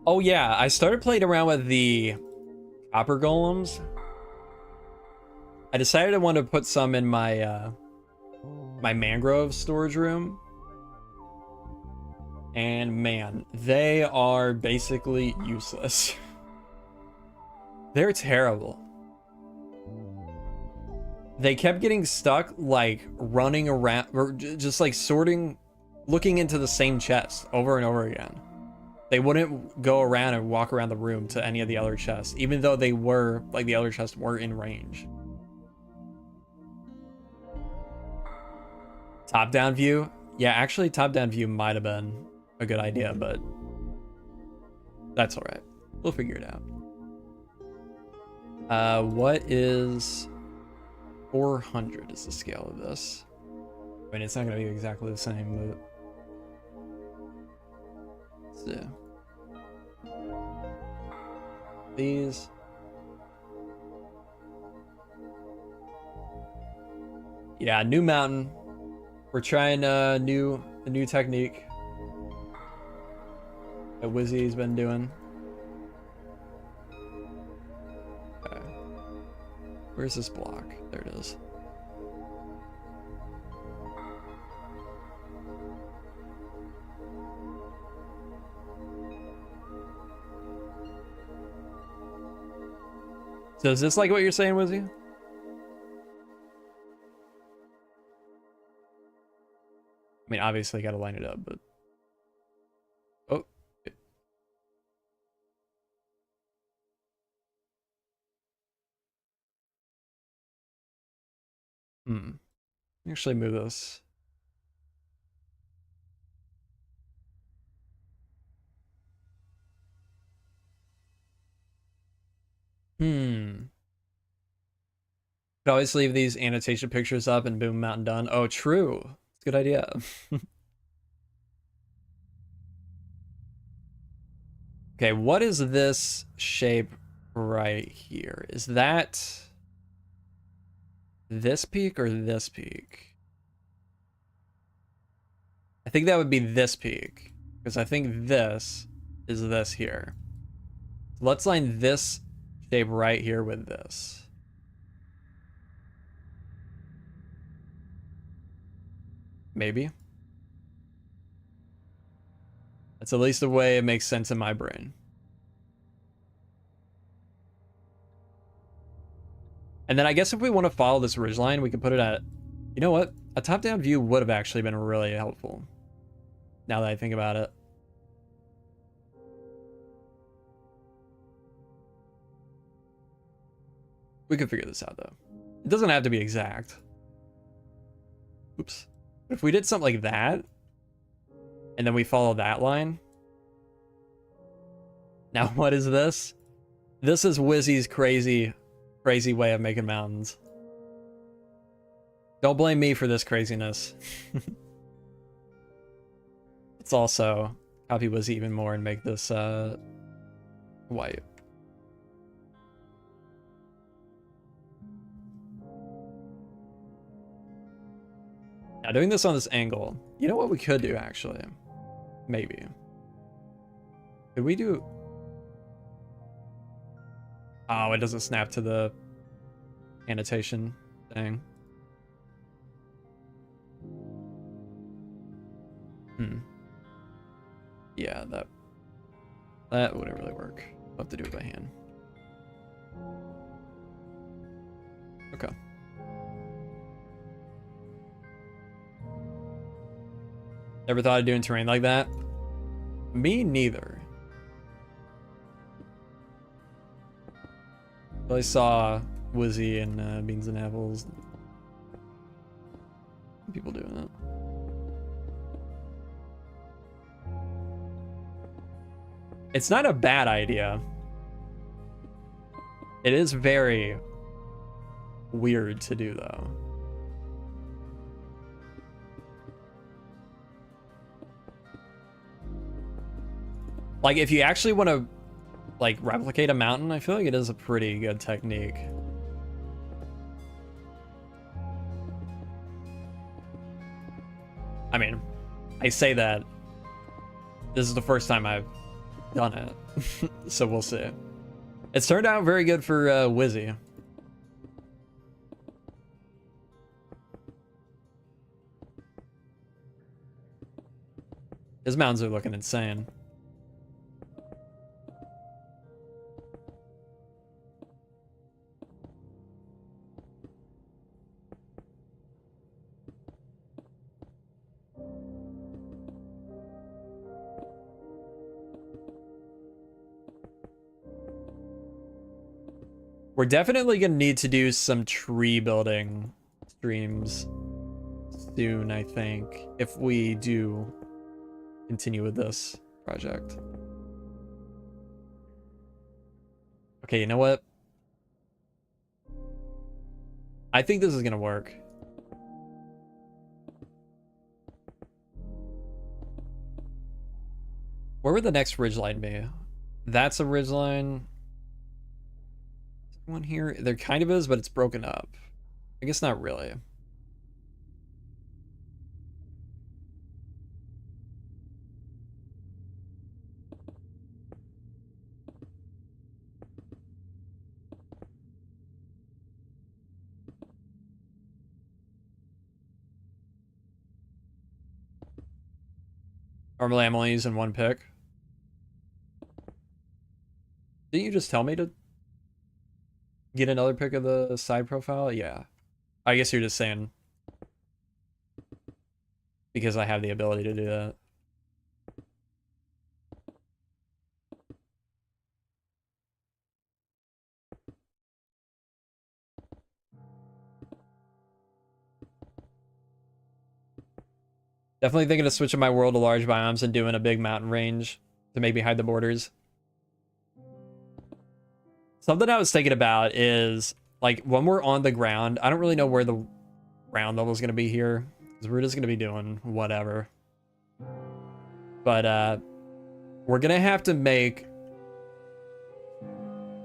Oh yeah, I started playing around with the copper golems. I decided I wanted to put some in my my mangrove storage room. And man, they are basically useless. They're terrible. They kept getting stuck, like running around, or just like sorting, looking into the same chest over and over again. They wouldn't go around and walk around the room to any of the other chests, even though they were, like, the other chests were in range. Top-down view? Yeah, actually, top-down view might have been a good idea, but that's all right. We'll figure it out. What is 400 is the scale of this? I mean, it's not going to be exactly the same, but... So, these. Yeah, new mountain. We're trying a new technique that Wizzy's been doing. Okay. Where's this block? There it is. So is this like what you're saying, Wizzy? I mean, obviously, you gotta line it up, but... Oh. Actually move this. Could always leave these annotation pictures up and boom, mountain done. Oh, true. It's a good idea. Okay, what is this shape right here? Is that this peak or this peak? I think that would be this peak, because I think this is this here. So let's line this shape right here with this. Maybe. That's at least the way it makes sense in my brain. And then I guess if we want to follow this ridgeline, we could put it at, you know what? A top-down view would have actually been really helpful. Now that I think about it. We could figure this out though. It doesn't have to be exact. Oops. But if we did something like that, and then we follow that line. Now what is this? This is Wizzy's crazy way of making mountains. Don't blame me for this craziness. Let's also copy Wizzy even more and make this white. Now doing this on this angle, you know what we could do actually? Maybe. Could we do... Oh, it doesn't snap to the annotation thing. Yeah, that wouldn't really work. I'll have to do it by hand. Okay. Never thought of doing terrain like that. Me neither. I saw Wizzy and Beans and Apples. People doing that. It's not a bad idea. It is very weird to do, though. Like, if you actually want to, like, replicate a mountain, I feel like it is a pretty good technique. I mean, I say that this is the first time I've done it, so we'll see. It's turned out very good for Wizzy. His mountains are looking insane. We're definitely gonna need to do some tree building streams soon, I think, if we do continue with this project. Okay, you know what? I think this is gonna work. Where would the next ridgeline be? That's a ridgeline. One here? There kind of is, but it's broken up. I guess not really. Normally I'm only using one pick. Didn't you just tell me to get another pick of the side profile? Yeah. I guess you're just saying because I have the ability to do that. Definitely thinking of switching my world to large biomes and doing a big mountain range to maybe hide the borders. Something I was thinking about is, like, when we're on the ground, I don't really know where the ground level is going to be here, because we're just going to be doing whatever. But we're going to have to make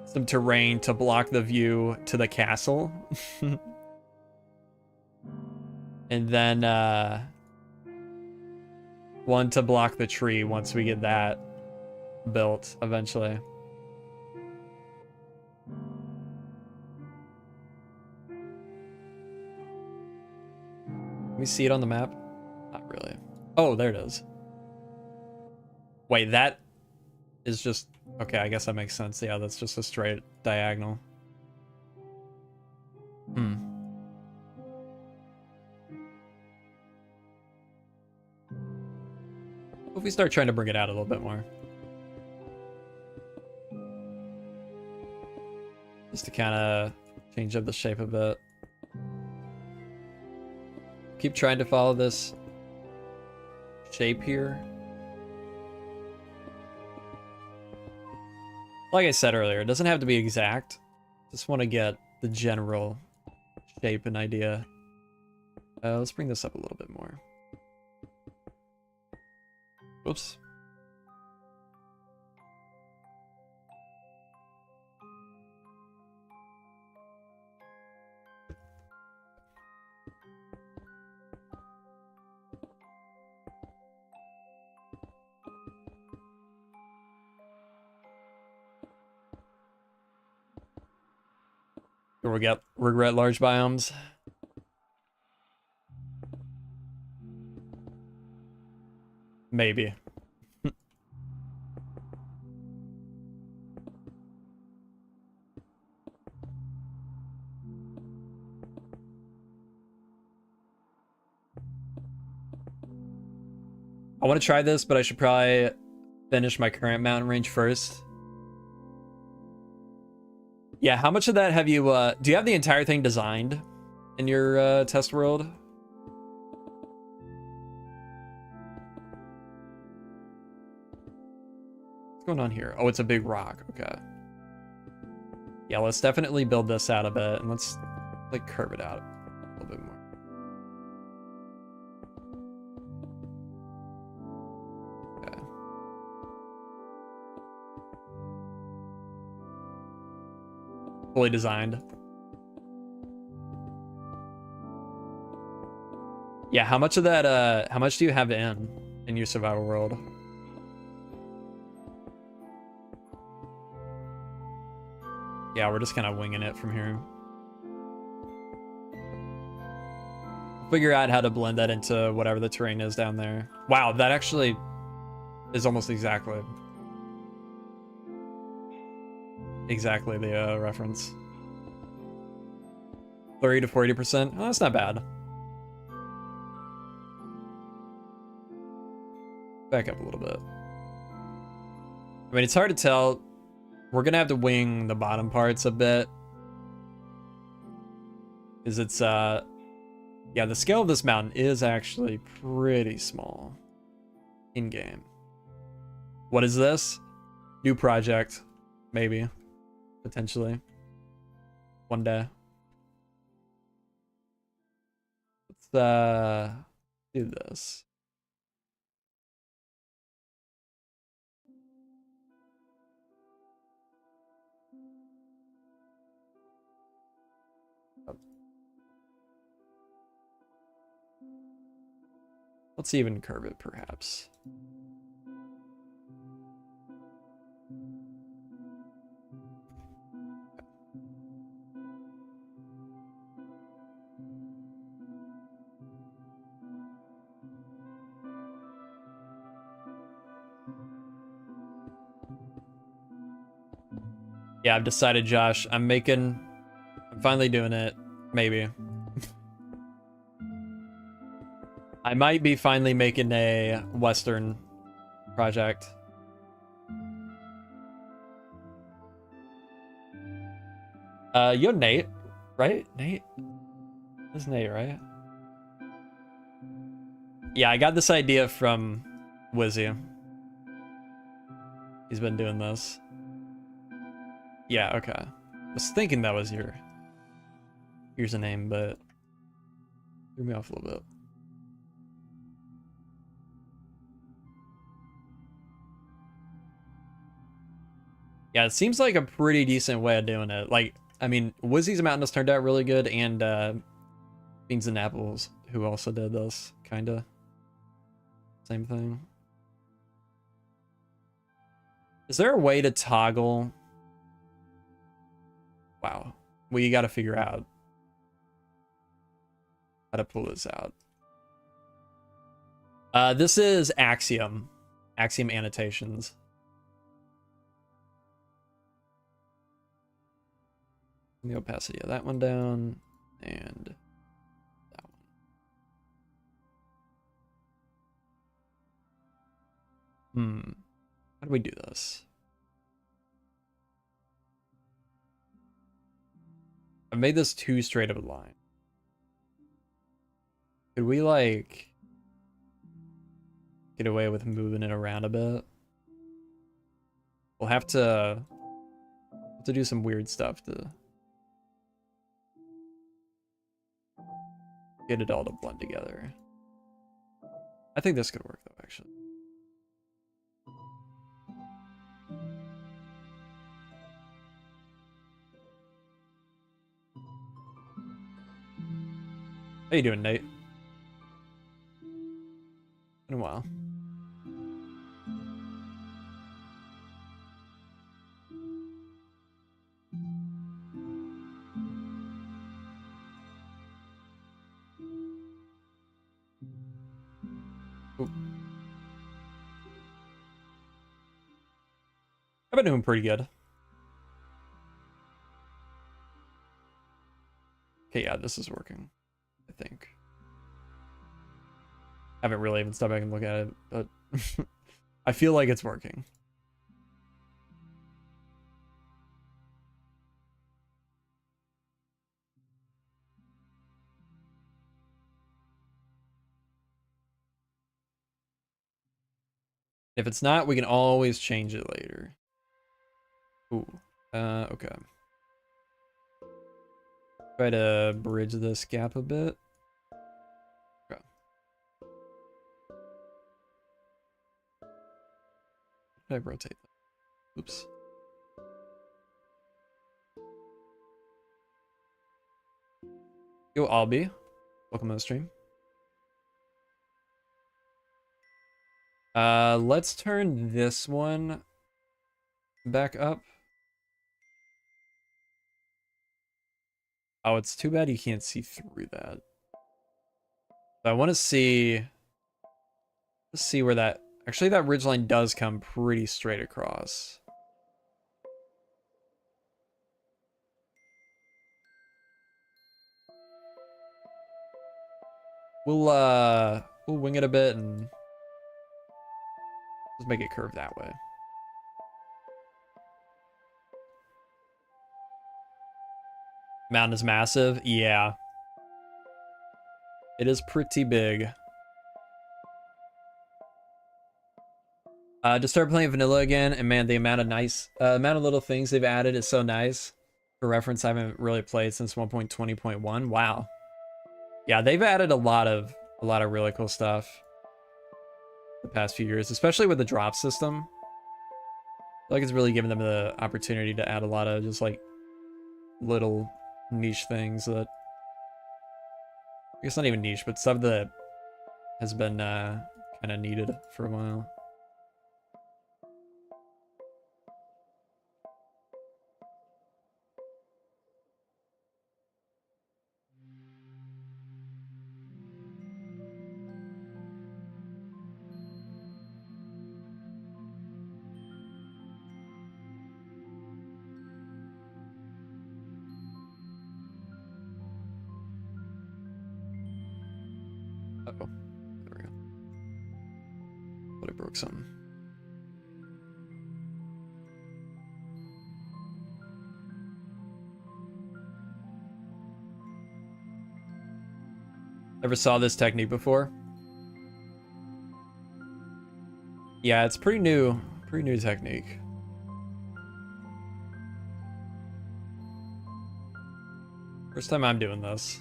some terrain to block the view to the castle. And then one to block the tree once we get that built eventually. Can we see it on the map? Not really. Oh, there it is. Wait, that is just... Okay, I guess that makes sense. Yeah, that's just a straight diagonal. If we start trying to bring it out a little bit more. Just to kind of change up the shape a bit. Keep trying to follow this shape here. Like I said earlier, it doesn't have to be exact. Just want to get the general shape and idea. Let's bring this up a little bit more. Whoops. regret large biomes. Maybe. I want to try this, but I should probably finish my current mountain range first. Yeah, how much of that have you, do you have the entire thing designed in your test world? What's going on here? Oh, it's a big rock. Okay. Yeah, let's definitely build this out a bit, and let's like curve it out a little bit more. Okay. Fully designed. Yeah, how much of that, how much do you have in your survival world? Yeah, we're just kind of winging it from here. Figure out how to blend that into whatever the terrain is down there. Wow, that actually is almost exactly the reference. 30 to 40%. Oh, that's not bad. Back up a little bit. I mean, it's hard to tell. We're gonna have to wing the bottom parts a bit, because it's yeah, the scale of this mountain is actually pretty small in game. What is this? New project, maybe, potentially, one day. Let's do this. Let's even curve it, perhaps. Yeah, I've decided, Josh. I'm finally doing it. Maybe. I might be finally making a Western project. You're Nate, right? Nate? That's Nate, right? Yeah, I got this idea from Wizzy. He's been doing this. Yeah, okay. I was thinking that was your username, but threw me off a little bit. Yeah, it seems like a pretty decent way of doing it. Like, I mean, Wizzy's Mountain has turned out really good, and Beans and Apples, who also did this, kinda. Same thing. Is there a way to toggle? Wow. Well, you gotta figure out how to pull this out. This is Axiom annotations. The opacity of that one down, and that one. How do we do this? I've made this too straight of a line. Could we, like, get away with moving it around a bit? We'll have to do some weird stuff to get it all to blend together. I think this could work, though, actually. How you doing, Nate? Been a while. I've been doing pretty good. Okay, yeah, this is working, I think. I haven't really even stepped back and look at it, but I feel like it's working. If it's not, we can always change it later. Ooh, okay. Try to bridge this gap a bit. Okay. Did I rotate that? Oops. Yo, Albie. Welcome to the stream. Let's turn this one back up. Oh, it's too bad you can't see through that. I want to see... Let's see where that... Actually, that ridgeline does come pretty straight across. We'll wing it a bit and just make it curve that way. Mountain is massive. Yeah. It is pretty big. Just start playing vanilla again, and man, the amount of little things they've added is so nice. For reference, I haven't really played since 1.20.1. Wow. Yeah, they've added a lot of really cool stuff the past few years, especially with the drop system. I feel like it's really given them the opportunity to add a lot of just like little niche things that, I guess not even niche, but stuff that has been kind of needed for a while. Uh-oh. There we go. Thought I broke something. Ever saw this technique before? Yeah, it's pretty new technique. First time I'm doing this.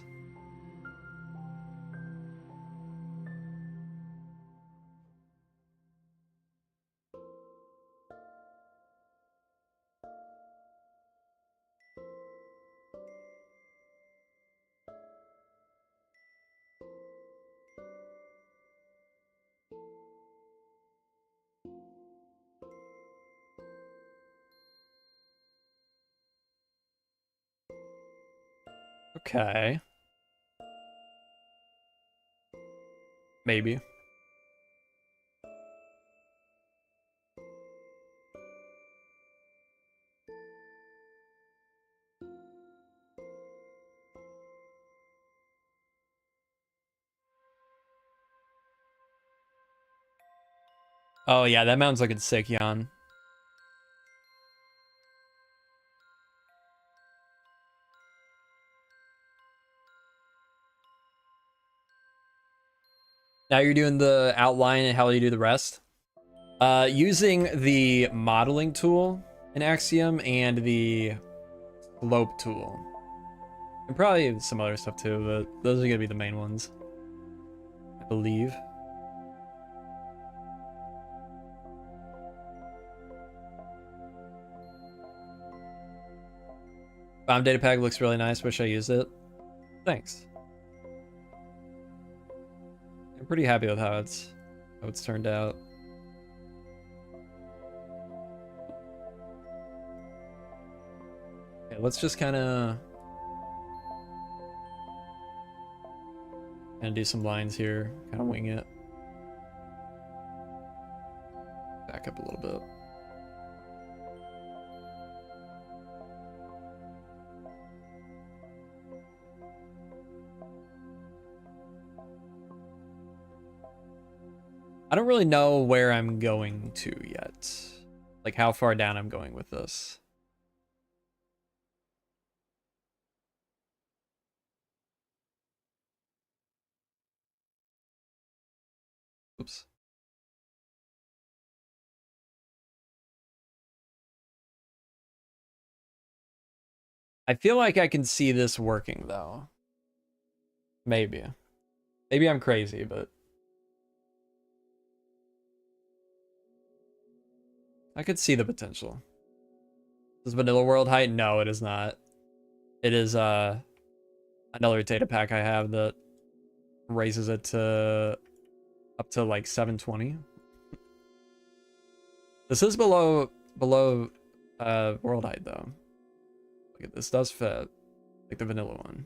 Okay. Maybe. Oh yeah, that mountain's looking sick, Jan. Now you're doing the outline, and how do you do the rest? Using the modeling tool in Axiom and the slope tool. And probably some other stuff too, but those are gonna be the main ones, I believe. Datapack looks really nice. Wish I used it. Thanks. I'm pretty happy with how it's turned out. Okay, let's just kind of do some lines here. Kind of wing it. Back up a little bit. I don't really know where I'm going to yet. Like how far down I'm going with this. Oops. I feel like I can see this working though. Maybe. Maybe I'm crazy, but I could see the potential. Is Vanilla World height? No, it is not. It is another data pack I have that raises it to up to like 720. This is below world height though. Look at this, does fit like the vanilla one.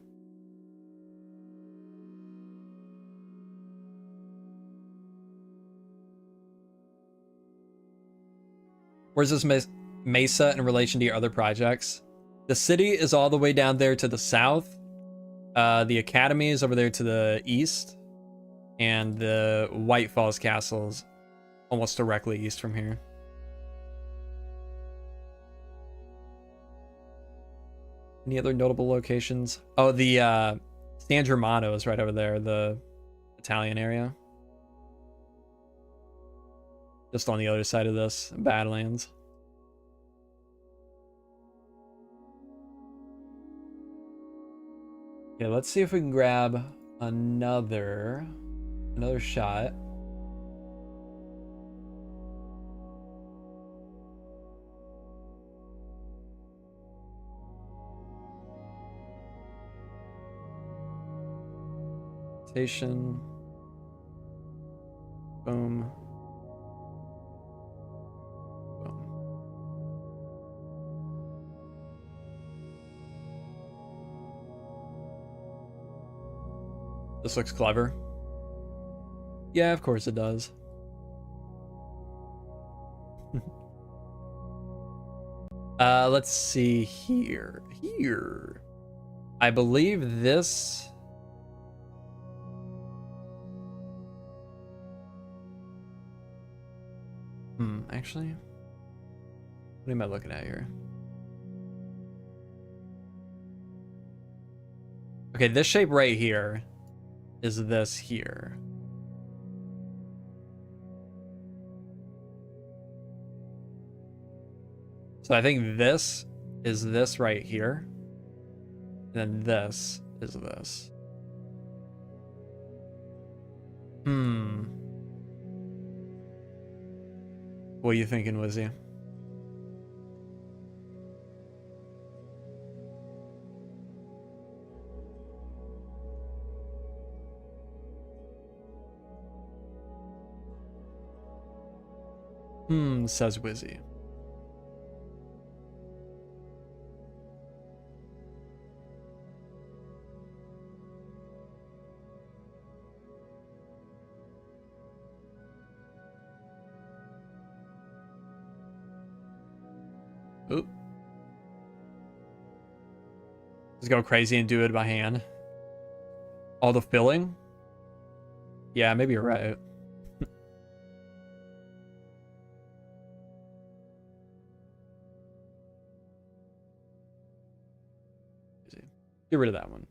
Where's this mesa in relation to your other projects? The city is all the way down there to the south. The academy is over there to the east. And the White Falls Castle is almost directly east from here. Any other notable locations? Oh, the San Germano is right over there, the Italian area. Just on the other side of this, Badlands. Okay, let's see if we can grab another shot. Station. Boom. This looks clever. Yeah, of course it does. Let's see here. I believe this... actually... What am I looking at here? Okay, this shape right here is this here. So I think this is this right here. And then this is this. What are you thinking, Wizzy? Says Wizzy. Oop. Just go crazy and do it by hand. All the filling? Yeah, maybe you're right. Get rid of that one.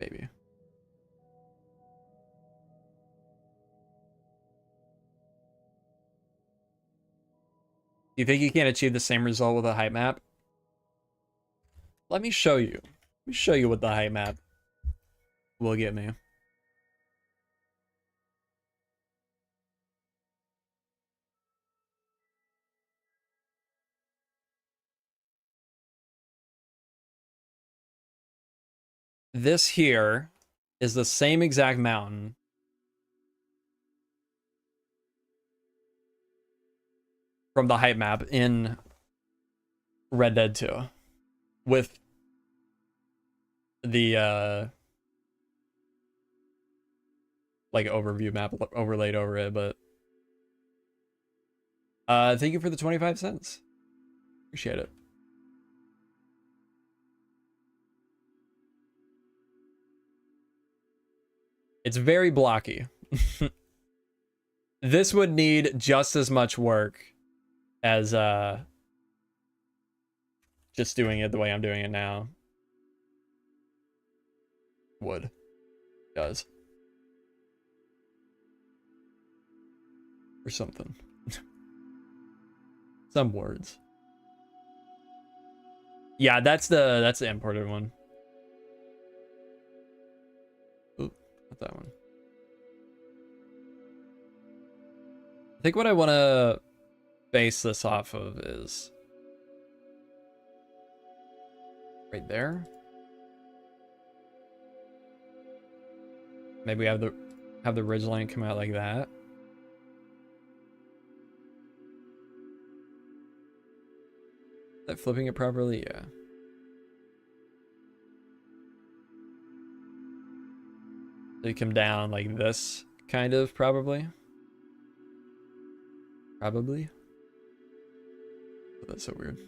Maybe. Do you think you can't achieve the same result with a height map? Let me show you. Let me show you what the height map will get me. This here is the same exact mountain from the height map in Red Dead 2 with the like overview map overlaid over it, but thank you for the 25 cents. Appreciate it. It's very blocky. This would need just as much work as just doing it the way I'm doing it now does. Or something. Some words. Yeah, that's the imported one. Ooh, not that one. I think what I want to base this off of is right there. Maybe have the ridgeline come out like that. Is that flipping it properly? Yeah. So you come down like this, kind of, probably. Probably. Oh, that's so weird.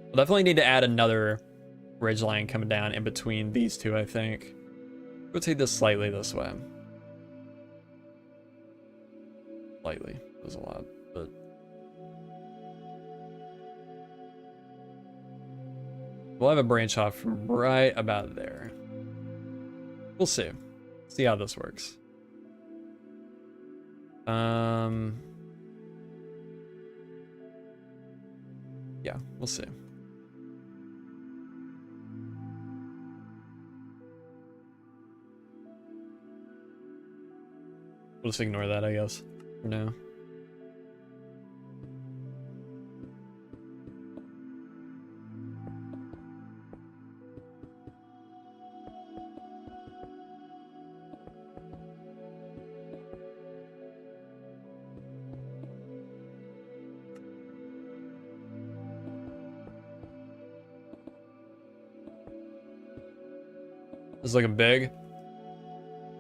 We'll definitely need to add another ridgeline coming down in between these two, I think. Rotate this slightly this way. Slightly. There's a lot, but... We'll have a branch off from right about there. We'll see. See how this works. Yeah, we'll see. We'll just ignore that, I guess, for now. It's looking big.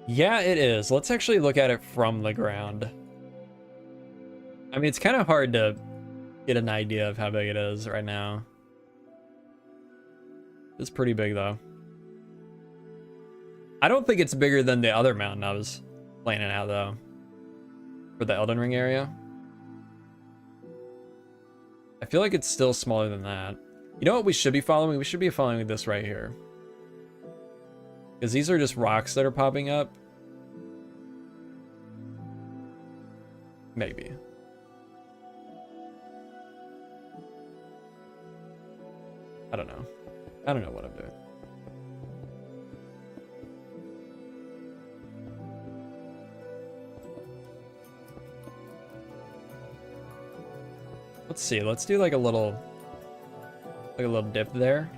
Yeah, it is. Let's actually look at it from the ground. I mean, it's kind of hard to get an idea of how big it is right now. It's pretty big, though. I don't think it's bigger than the other mountain I was planning out, though. For the Elden Ring area. I feel like it's still smaller than that. You know what we should be following? We should be following this right here. Because these are just rocks that are popping up. Maybe. I don't know. I don't know what I'm doing. Let's see. Let's do like a little dip there.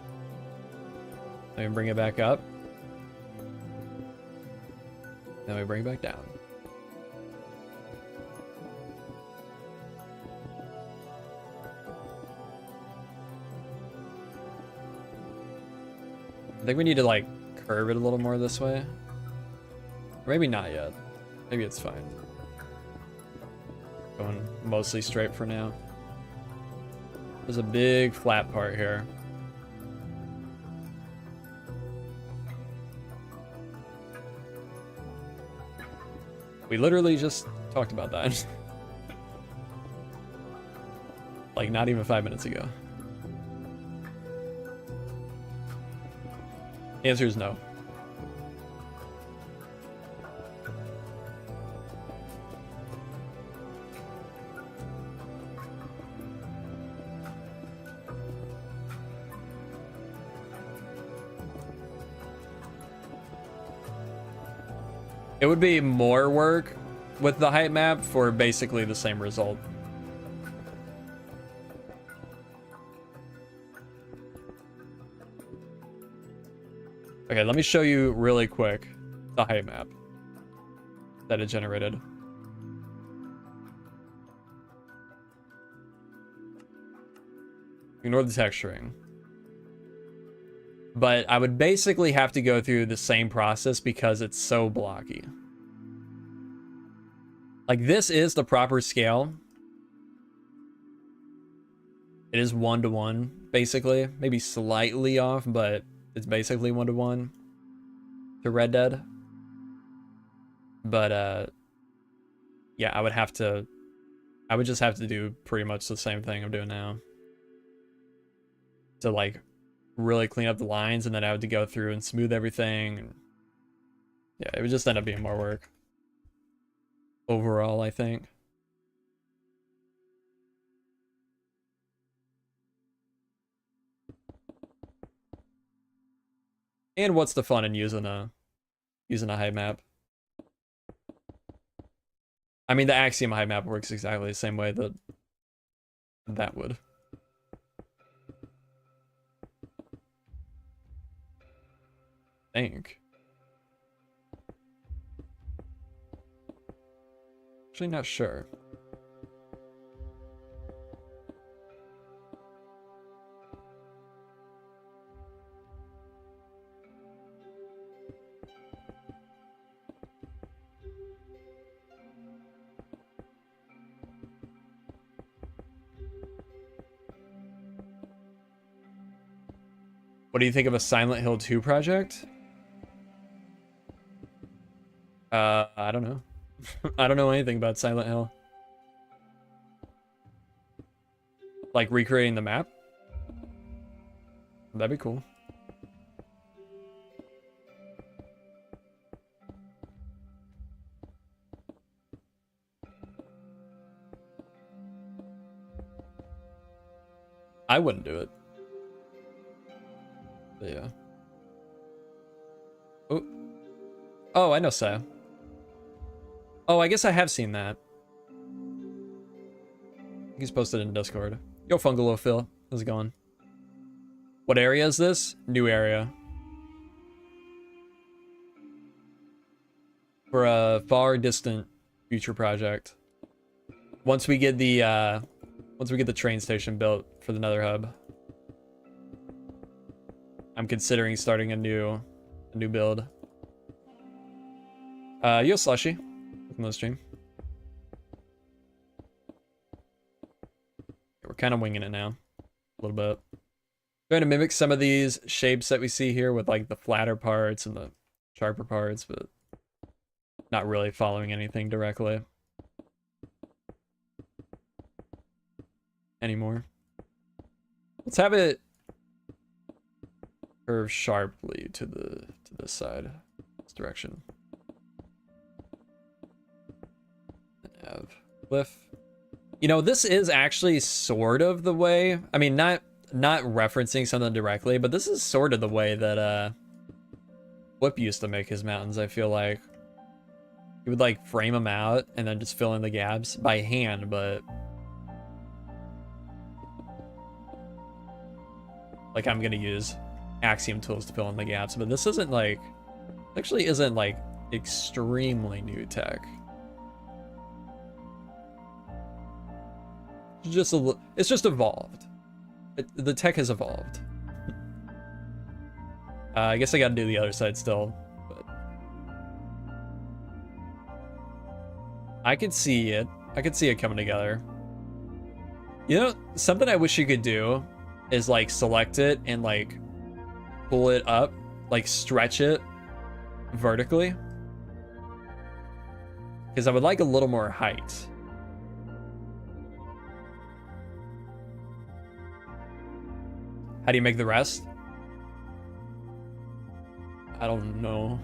Then we bring it back up. Then we bring it back down. I think we need to like curve it a little more this way. Or maybe not yet. Maybe it's fine. Going mostly straight for now. There's a big flat part here. We literally just talked about that. Like not even 5 minutes ago. The answer is no. It would be more work with the height map for basically the same result. Okay, let me show you really quick the height map that it generated. Ignore the texturing. But I would basically have to go through the same process because it's so blocky. Like, this is the proper scale. It is 1-to-1, basically. Maybe slightly off, but it's basically 1-to-1 to Red Dead. But, yeah, I would just have to do pretty much the same thing I'm doing now. To, like, really clean up the lines, and then I had to go through and smooth everything. Yeah, it would just end up being more work. Overall, I think. And what's the fun in using a height map? I mean, the Axiom height map works exactly the same way that would. I think. Actually, not sure. What do you think of a Silent Hill 2 project? I don't know. I don't know anything about Silent Hill. Like recreating the map? That'd be cool. I wouldn't do it. But yeah. Oh. Oh, I know Saya. Oh, I guess I have seen that. He's posted in Discord. Yo, Fungalo Phil. How's it going? What area is this? New area. For a far distant future project. Once we get the train station built for the Nether Hub, I'm considering starting a new build. Yo, Slushy. Welcome to the stream. We're kind of winging it now. A little bit. Trying to mimic some of these shapes that we see here with like the flatter parts and the sharper parts, but not really following anything directly anymore. Let's have it curve sharply to this side, this direction. And have cliff. You know, this is actually sort of the way. I mean, not referencing something directly, but this is sort of the way that Whip used to make his mountains. I feel like he would like frame them out and then just fill in the gaps by hand, but like I'm gonna use Axiom tools to fill in the gaps. But this isn't like, actually isn't like extremely new tech. It's just evolved. The tech has evolved. I guess I gotta do the other side still, but I could see it. I could see it coming together. You know, something I wish you could do is like select it and like pull it up, like stretch it vertically. Because I would like a little more height. How do you make the rest? I don't know.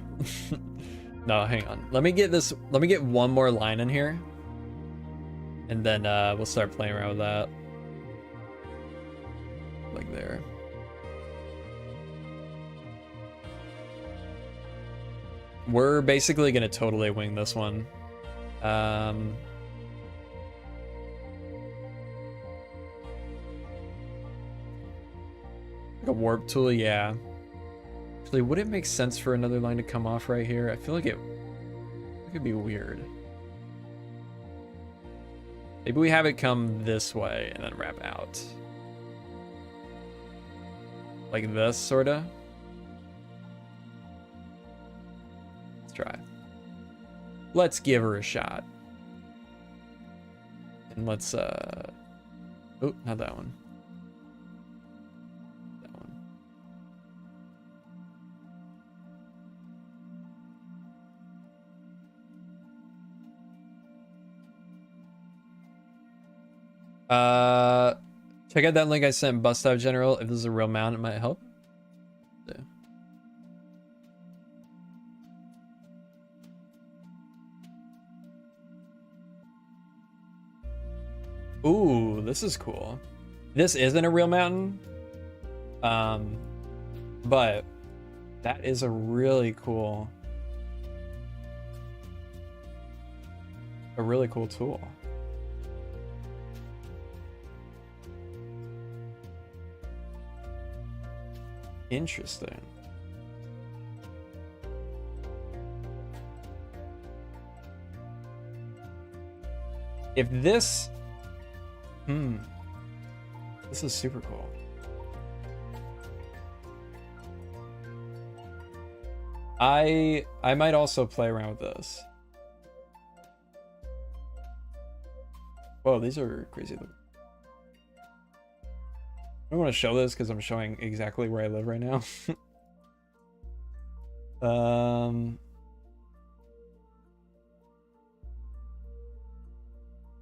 No, hang on. Let me get one more line in here. And then we'll start playing around with that. Like there. We're basically gonna totally wing this one. Like a warp tool, yeah. Actually, would it make sense for another line to come off right here? I feel like it could be weird. Maybe we have it come this way and then wrap out. Like this, sorta. Let's try. Let's give her a shot. And let's oh, not that one. That one. Check out that link I sent Bust Out General. If this is a real mount, it might help. Yeah. Ooh, this is cool. This isn't a real mountain. But that is a really cool tool. Interesting. If this this is super cool. I might also play around with this. Whoa, these are crazy. I don't want to show this because I'm showing exactly where I live right now.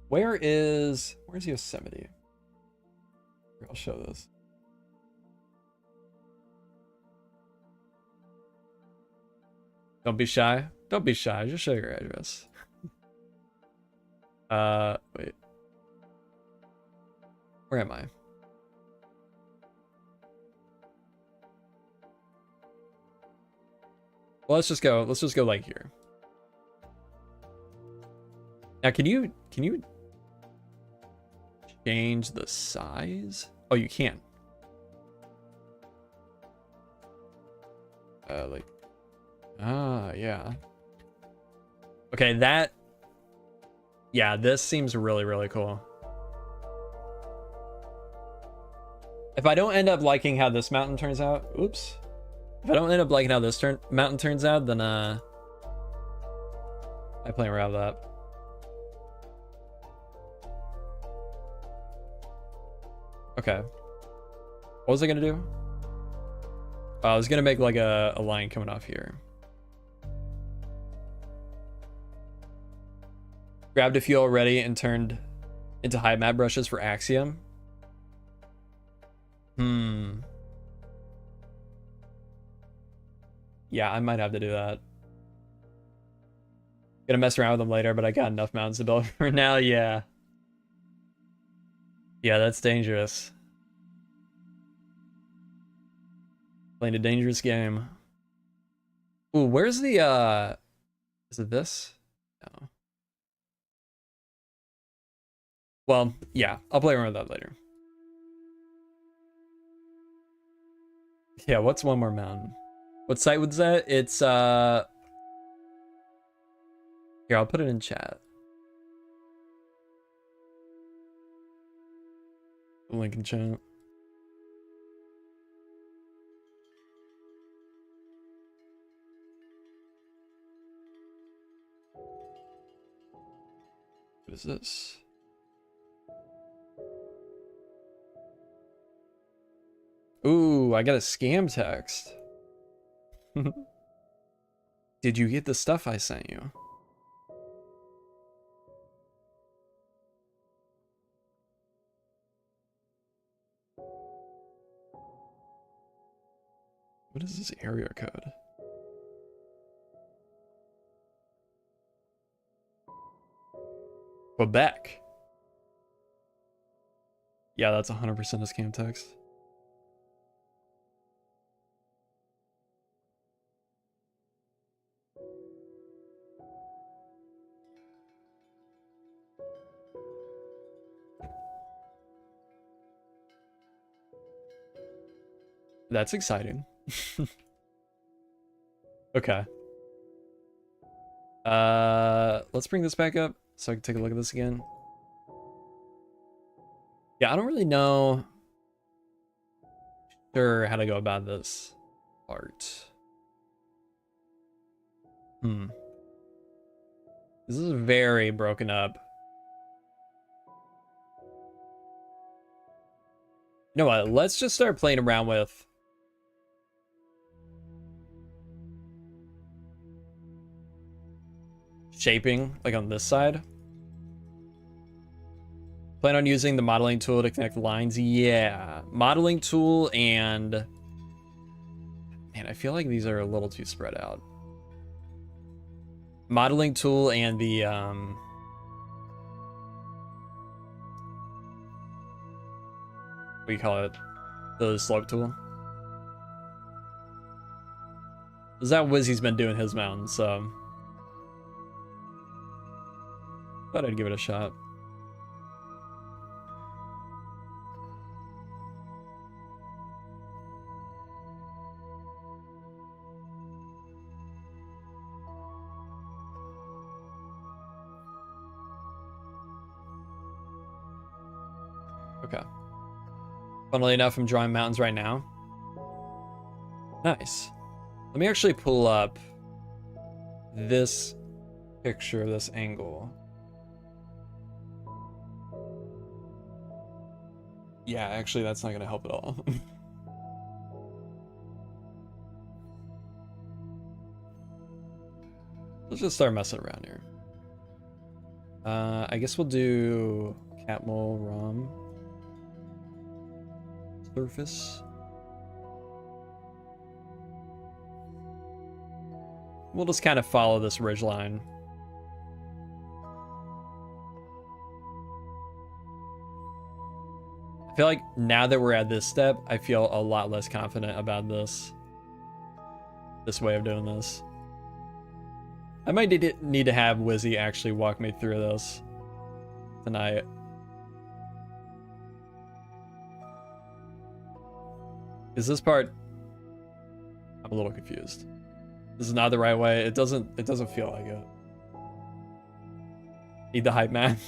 Where's Yosemite? Here, I'll show this. Don't be shy. Don't be shy. Just show your address. Wait. Where am I? Well, let's just go like here. Now, can you change the size? Oh, you can. Like, yeah. Okay, yeah, this seems really, really cool. If I don't end up liking how this mountain turns out, oops. If I don't end up liking how this mountain turns out, then I play around with that. Okay. What was I gonna do? I was gonna make like a line coming off here. Grabbed a few already and turned into high map brushes for Axiom. Yeah, I might have to do that. Gonna mess around with them later, but I got enough mountains to build for now. Yeah. Yeah, that's dangerous. Playing a dangerous game. Ooh, where's the is it this? No. Well, yeah, I'll play around with that later. Yeah, what's one more mountain? What site was that? It's here, I'll put it in chat. Link in chat. What is this? Ooh, I got a scam text. Did you get the stuff I sent you? What is this area code? Quebec. Yeah, that's 100% a scam text. That's exciting. Okay. Let's bring this back up so I can take a look at this again. Yeah, I don't really know sure how to go about this part. This is very broken up. You know what? Let's just start playing around with shaping, like on this side. Plan on using the modeling tool to connect lines. Yeah, modeling tool and man, I feel like these are a little too spread out. Modeling tool and the what do you call it? The slope tool. Is that Wizzy's been doing his mountain, so thought I'd give it a shot. Okay. Funnily enough, I'm drawing mountains right now. Nice. Let me actually pull up this picture of this angle. Yeah, actually, that's not going to help at all. Let's just start messing around here. I guess we'll do Catmull Rum. Surface. We'll just kind of follow this ridge line. I feel like now that we're at this step, I feel a lot less confident about this way of doing this. I might need to have Wizzy actually walk me through this tonight. Is this part? I'm a little confused. This is not the right way. It doesn't feel like it. Need the hype man.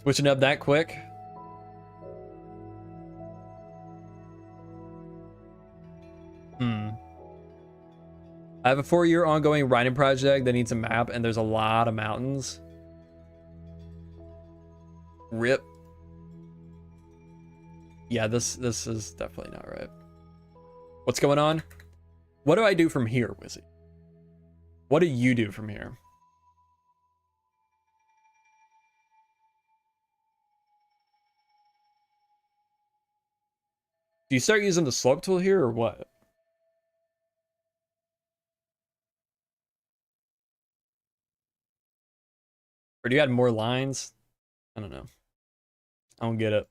Switching up that quick. I have a 4-year ongoing writing project that needs a map, and there's a lot of mountains. Rip. Yeah, this is definitely not right. What's going on? What do I do from here, Wizzy? What do you do from here? Do you start using the slope tool here or what? Or do you add more lines? I don't know. I don't get it.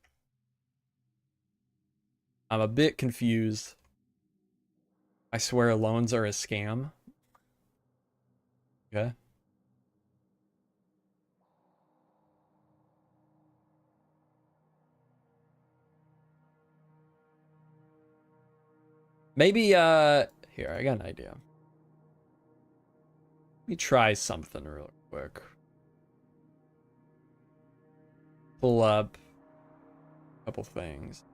I'm a bit confused. I swear loans are a scam. Okay. Maybe, here, I got an idea. Let me try something real quick. Pull up a couple things.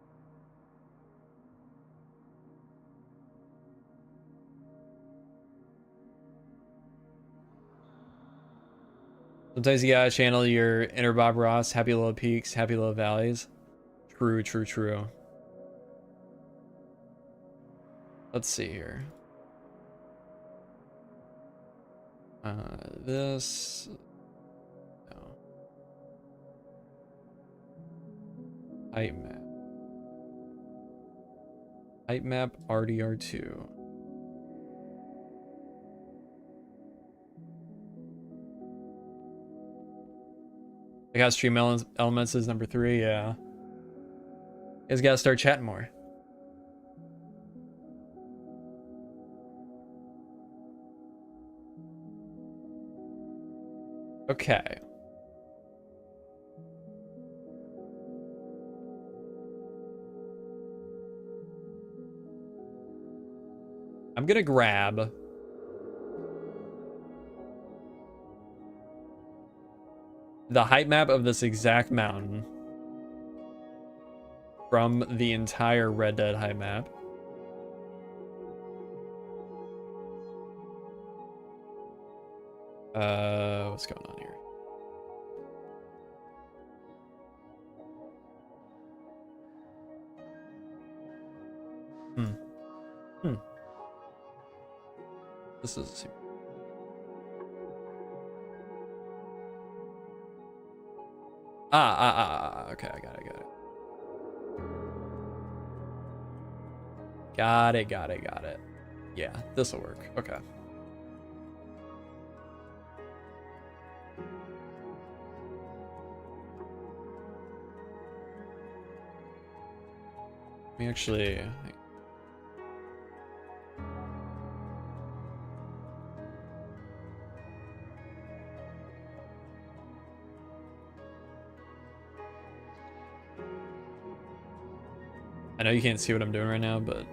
Sometimes you gotta channel your inner Bob Ross, happy little peaks, happy little valleys. True, true, true. Let's see here. This. No. Height map. Height map RDR2. I got stream elements is number 3, yeah. You guys gotta start chatting more. Okay. I'm gonna grab the height map of this exact mountain from the entire Red Dead height map. What's going on here? Hmm. Hmm. This is... Okay, I got it. Got it. Yeah, this'll work. Okay. Let me actually... I know you can't see what I'm doing right now, but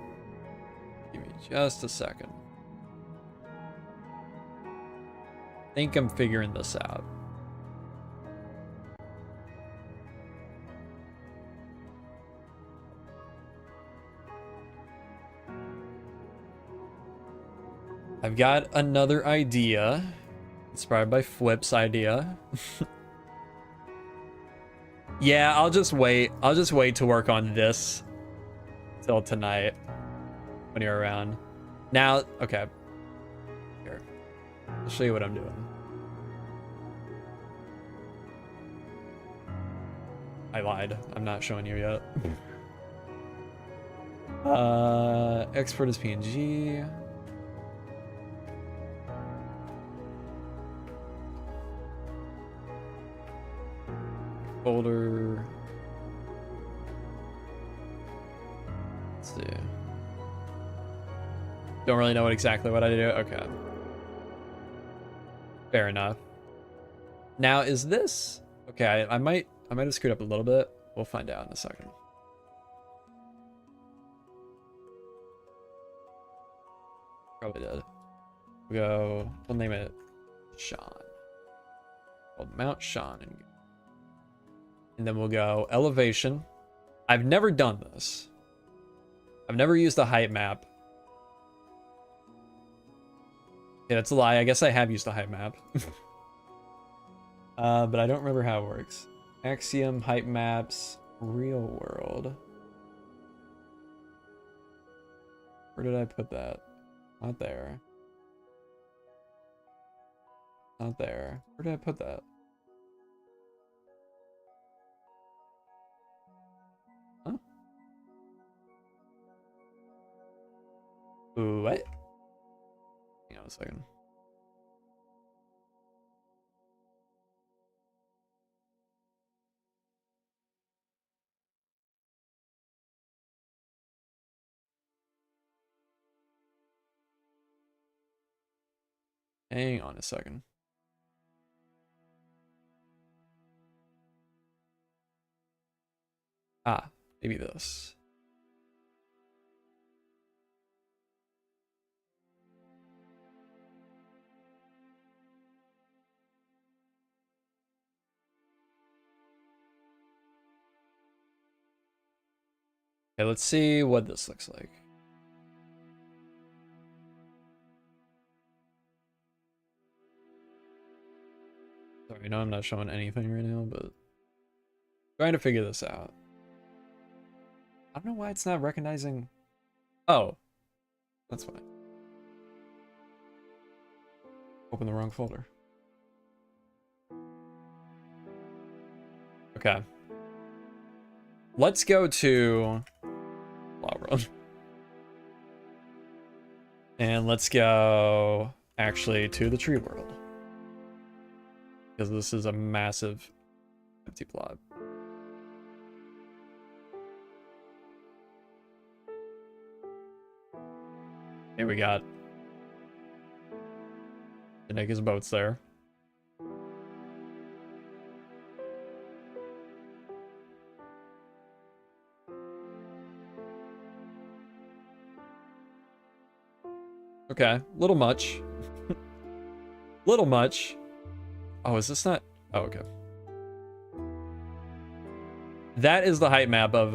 give me just a second. I think I'm figuring this out. I've got another idea, inspired by Flip's idea. Yeah, I'll just wait to work on this till tonight when you're around. Now, okay. Here. I'll show you what I'm doing. I lied. I'm not showing you yet. Export is PNG. Folder. Let's see. Don't really know exactly what I do. Okay. Fair enough. Now, is this... Okay, I might have screwed up a little bit. We'll find out in a second. Probably did. We'll name it Sean. Called Mount Sean. And then we'll go elevation. I've never done this. I've never used a height map. Yeah, that's a lie. I guess I have used a height map. But I don't remember how it works. Axiom, height maps, real world. Where did I put that? Not there. Not there. Where did I put that? Huh? Ooh, what? Hang on a second. Hang on a second. Ah, maybe this. Okay, let's see what this looks like. Sorry, no, I'm not showing anything right now, but trying to figure this out. I don't know why it's not recognizing. Oh, that's fine. Open the wrong folder. Okay. Let's go to Law World. And let's go actually to the tree world. Because this is a massive empty plot. Here we got the niggas boats there. Okay, little much. Little much. Oh, is this not? Oh, okay. That is the height map of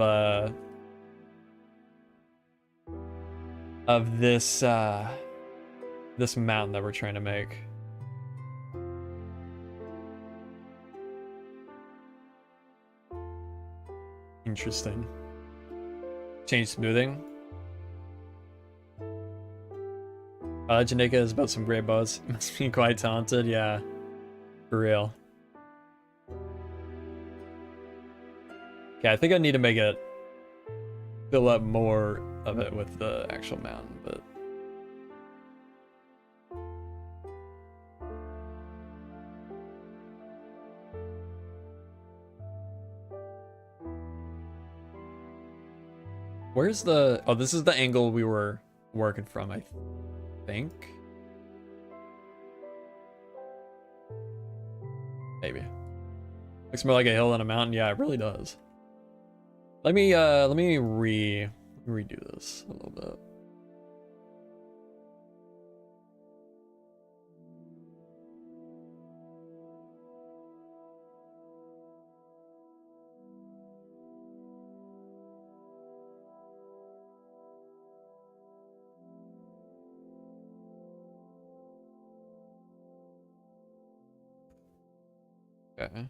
this this mountain that we're trying to make. Interesting. Change smoothing. Janika is about some great bows. Must be quite talented, yeah. For real. Okay, I think I need to make it fill up more of it with the actual mountain, but where's the... Oh, this is the angle we were working from, I think. Maybe. Looks more like a hill than a mountain. Yeah, it really does. Let me redo this a little bit. Okay.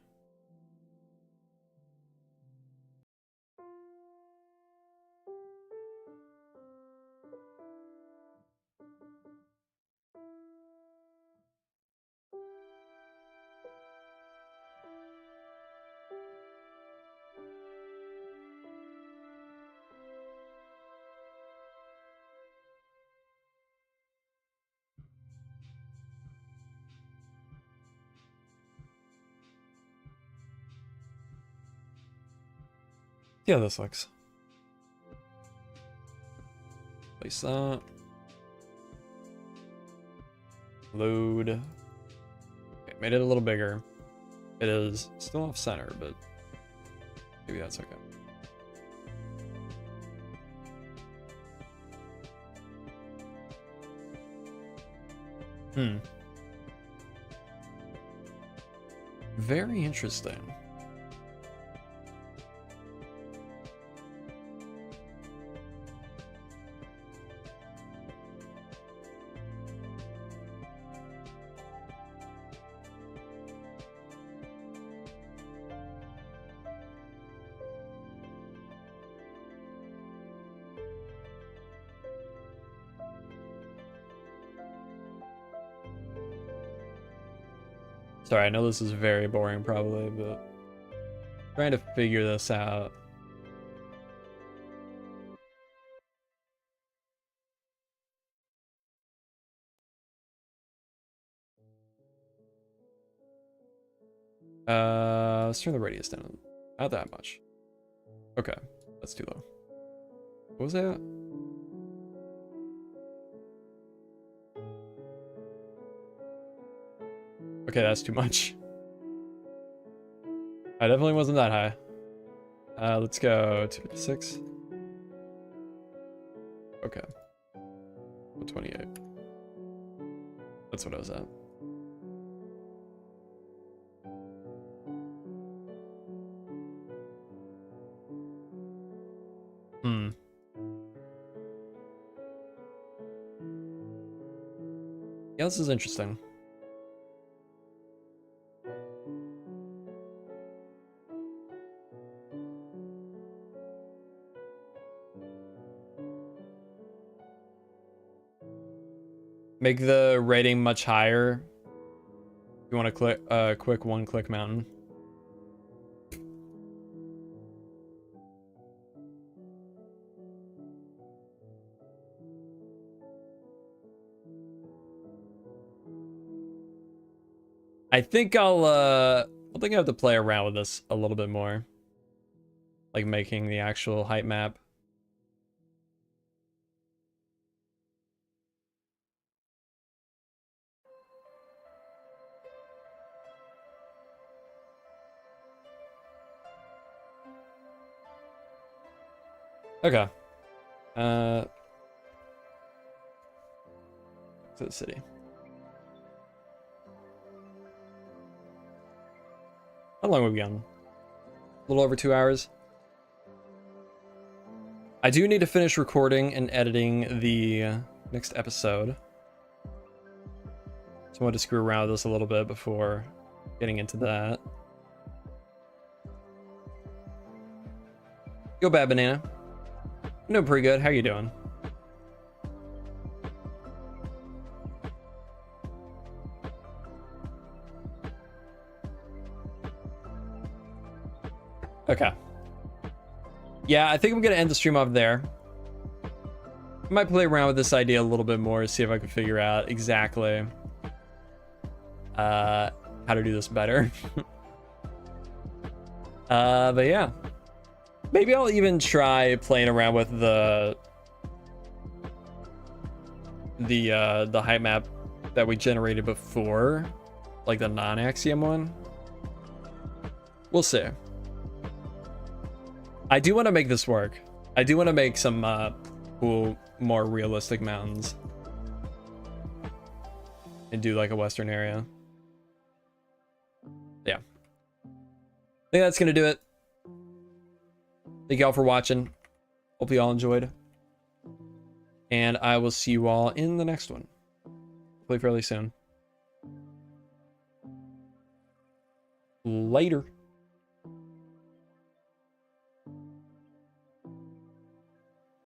See how this looks. Place that. Load. Okay, made it a little bigger. It is still off center, but maybe that's okay. Very interesting. Sorry, I know this is very boring probably, but trying to figure this out. Let's turn the radius down. Not that much. Okay, that's too low. What was that? Okay, that's too much. I definitely wasn't that high. Let's go 256. Okay. 128. That's what I was at. Yeah, this is interesting. Make the rating much higher. You want to click quick one-click mountain. I think I think I have to play around with this a little bit more. Like making the actual height map. Okay. To the city. How long have we gone? A little over 2 hours. I do need to finish recording and editing the next episode. So I want to screw around with this a little bit before getting into that. Go Bad Banana. I'm doing pretty good. How you doing? Okay. Yeah, I think I'm going to end the stream off there. I might play around with this idea a little bit more, see if I can figure out exactly how to do this better. But yeah. Maybe I'll even try playing around with the height map that we generated before, like the non-axiom one. We'll see. I do want to make this work. I do want to make some cool, more realistic mountains and do like a western area. Yeah. I think that's gonna do it. Thank y'all for watching. Hope you all enjoyed. And I will see you all in the next one. Hopefully fairly soon. Later.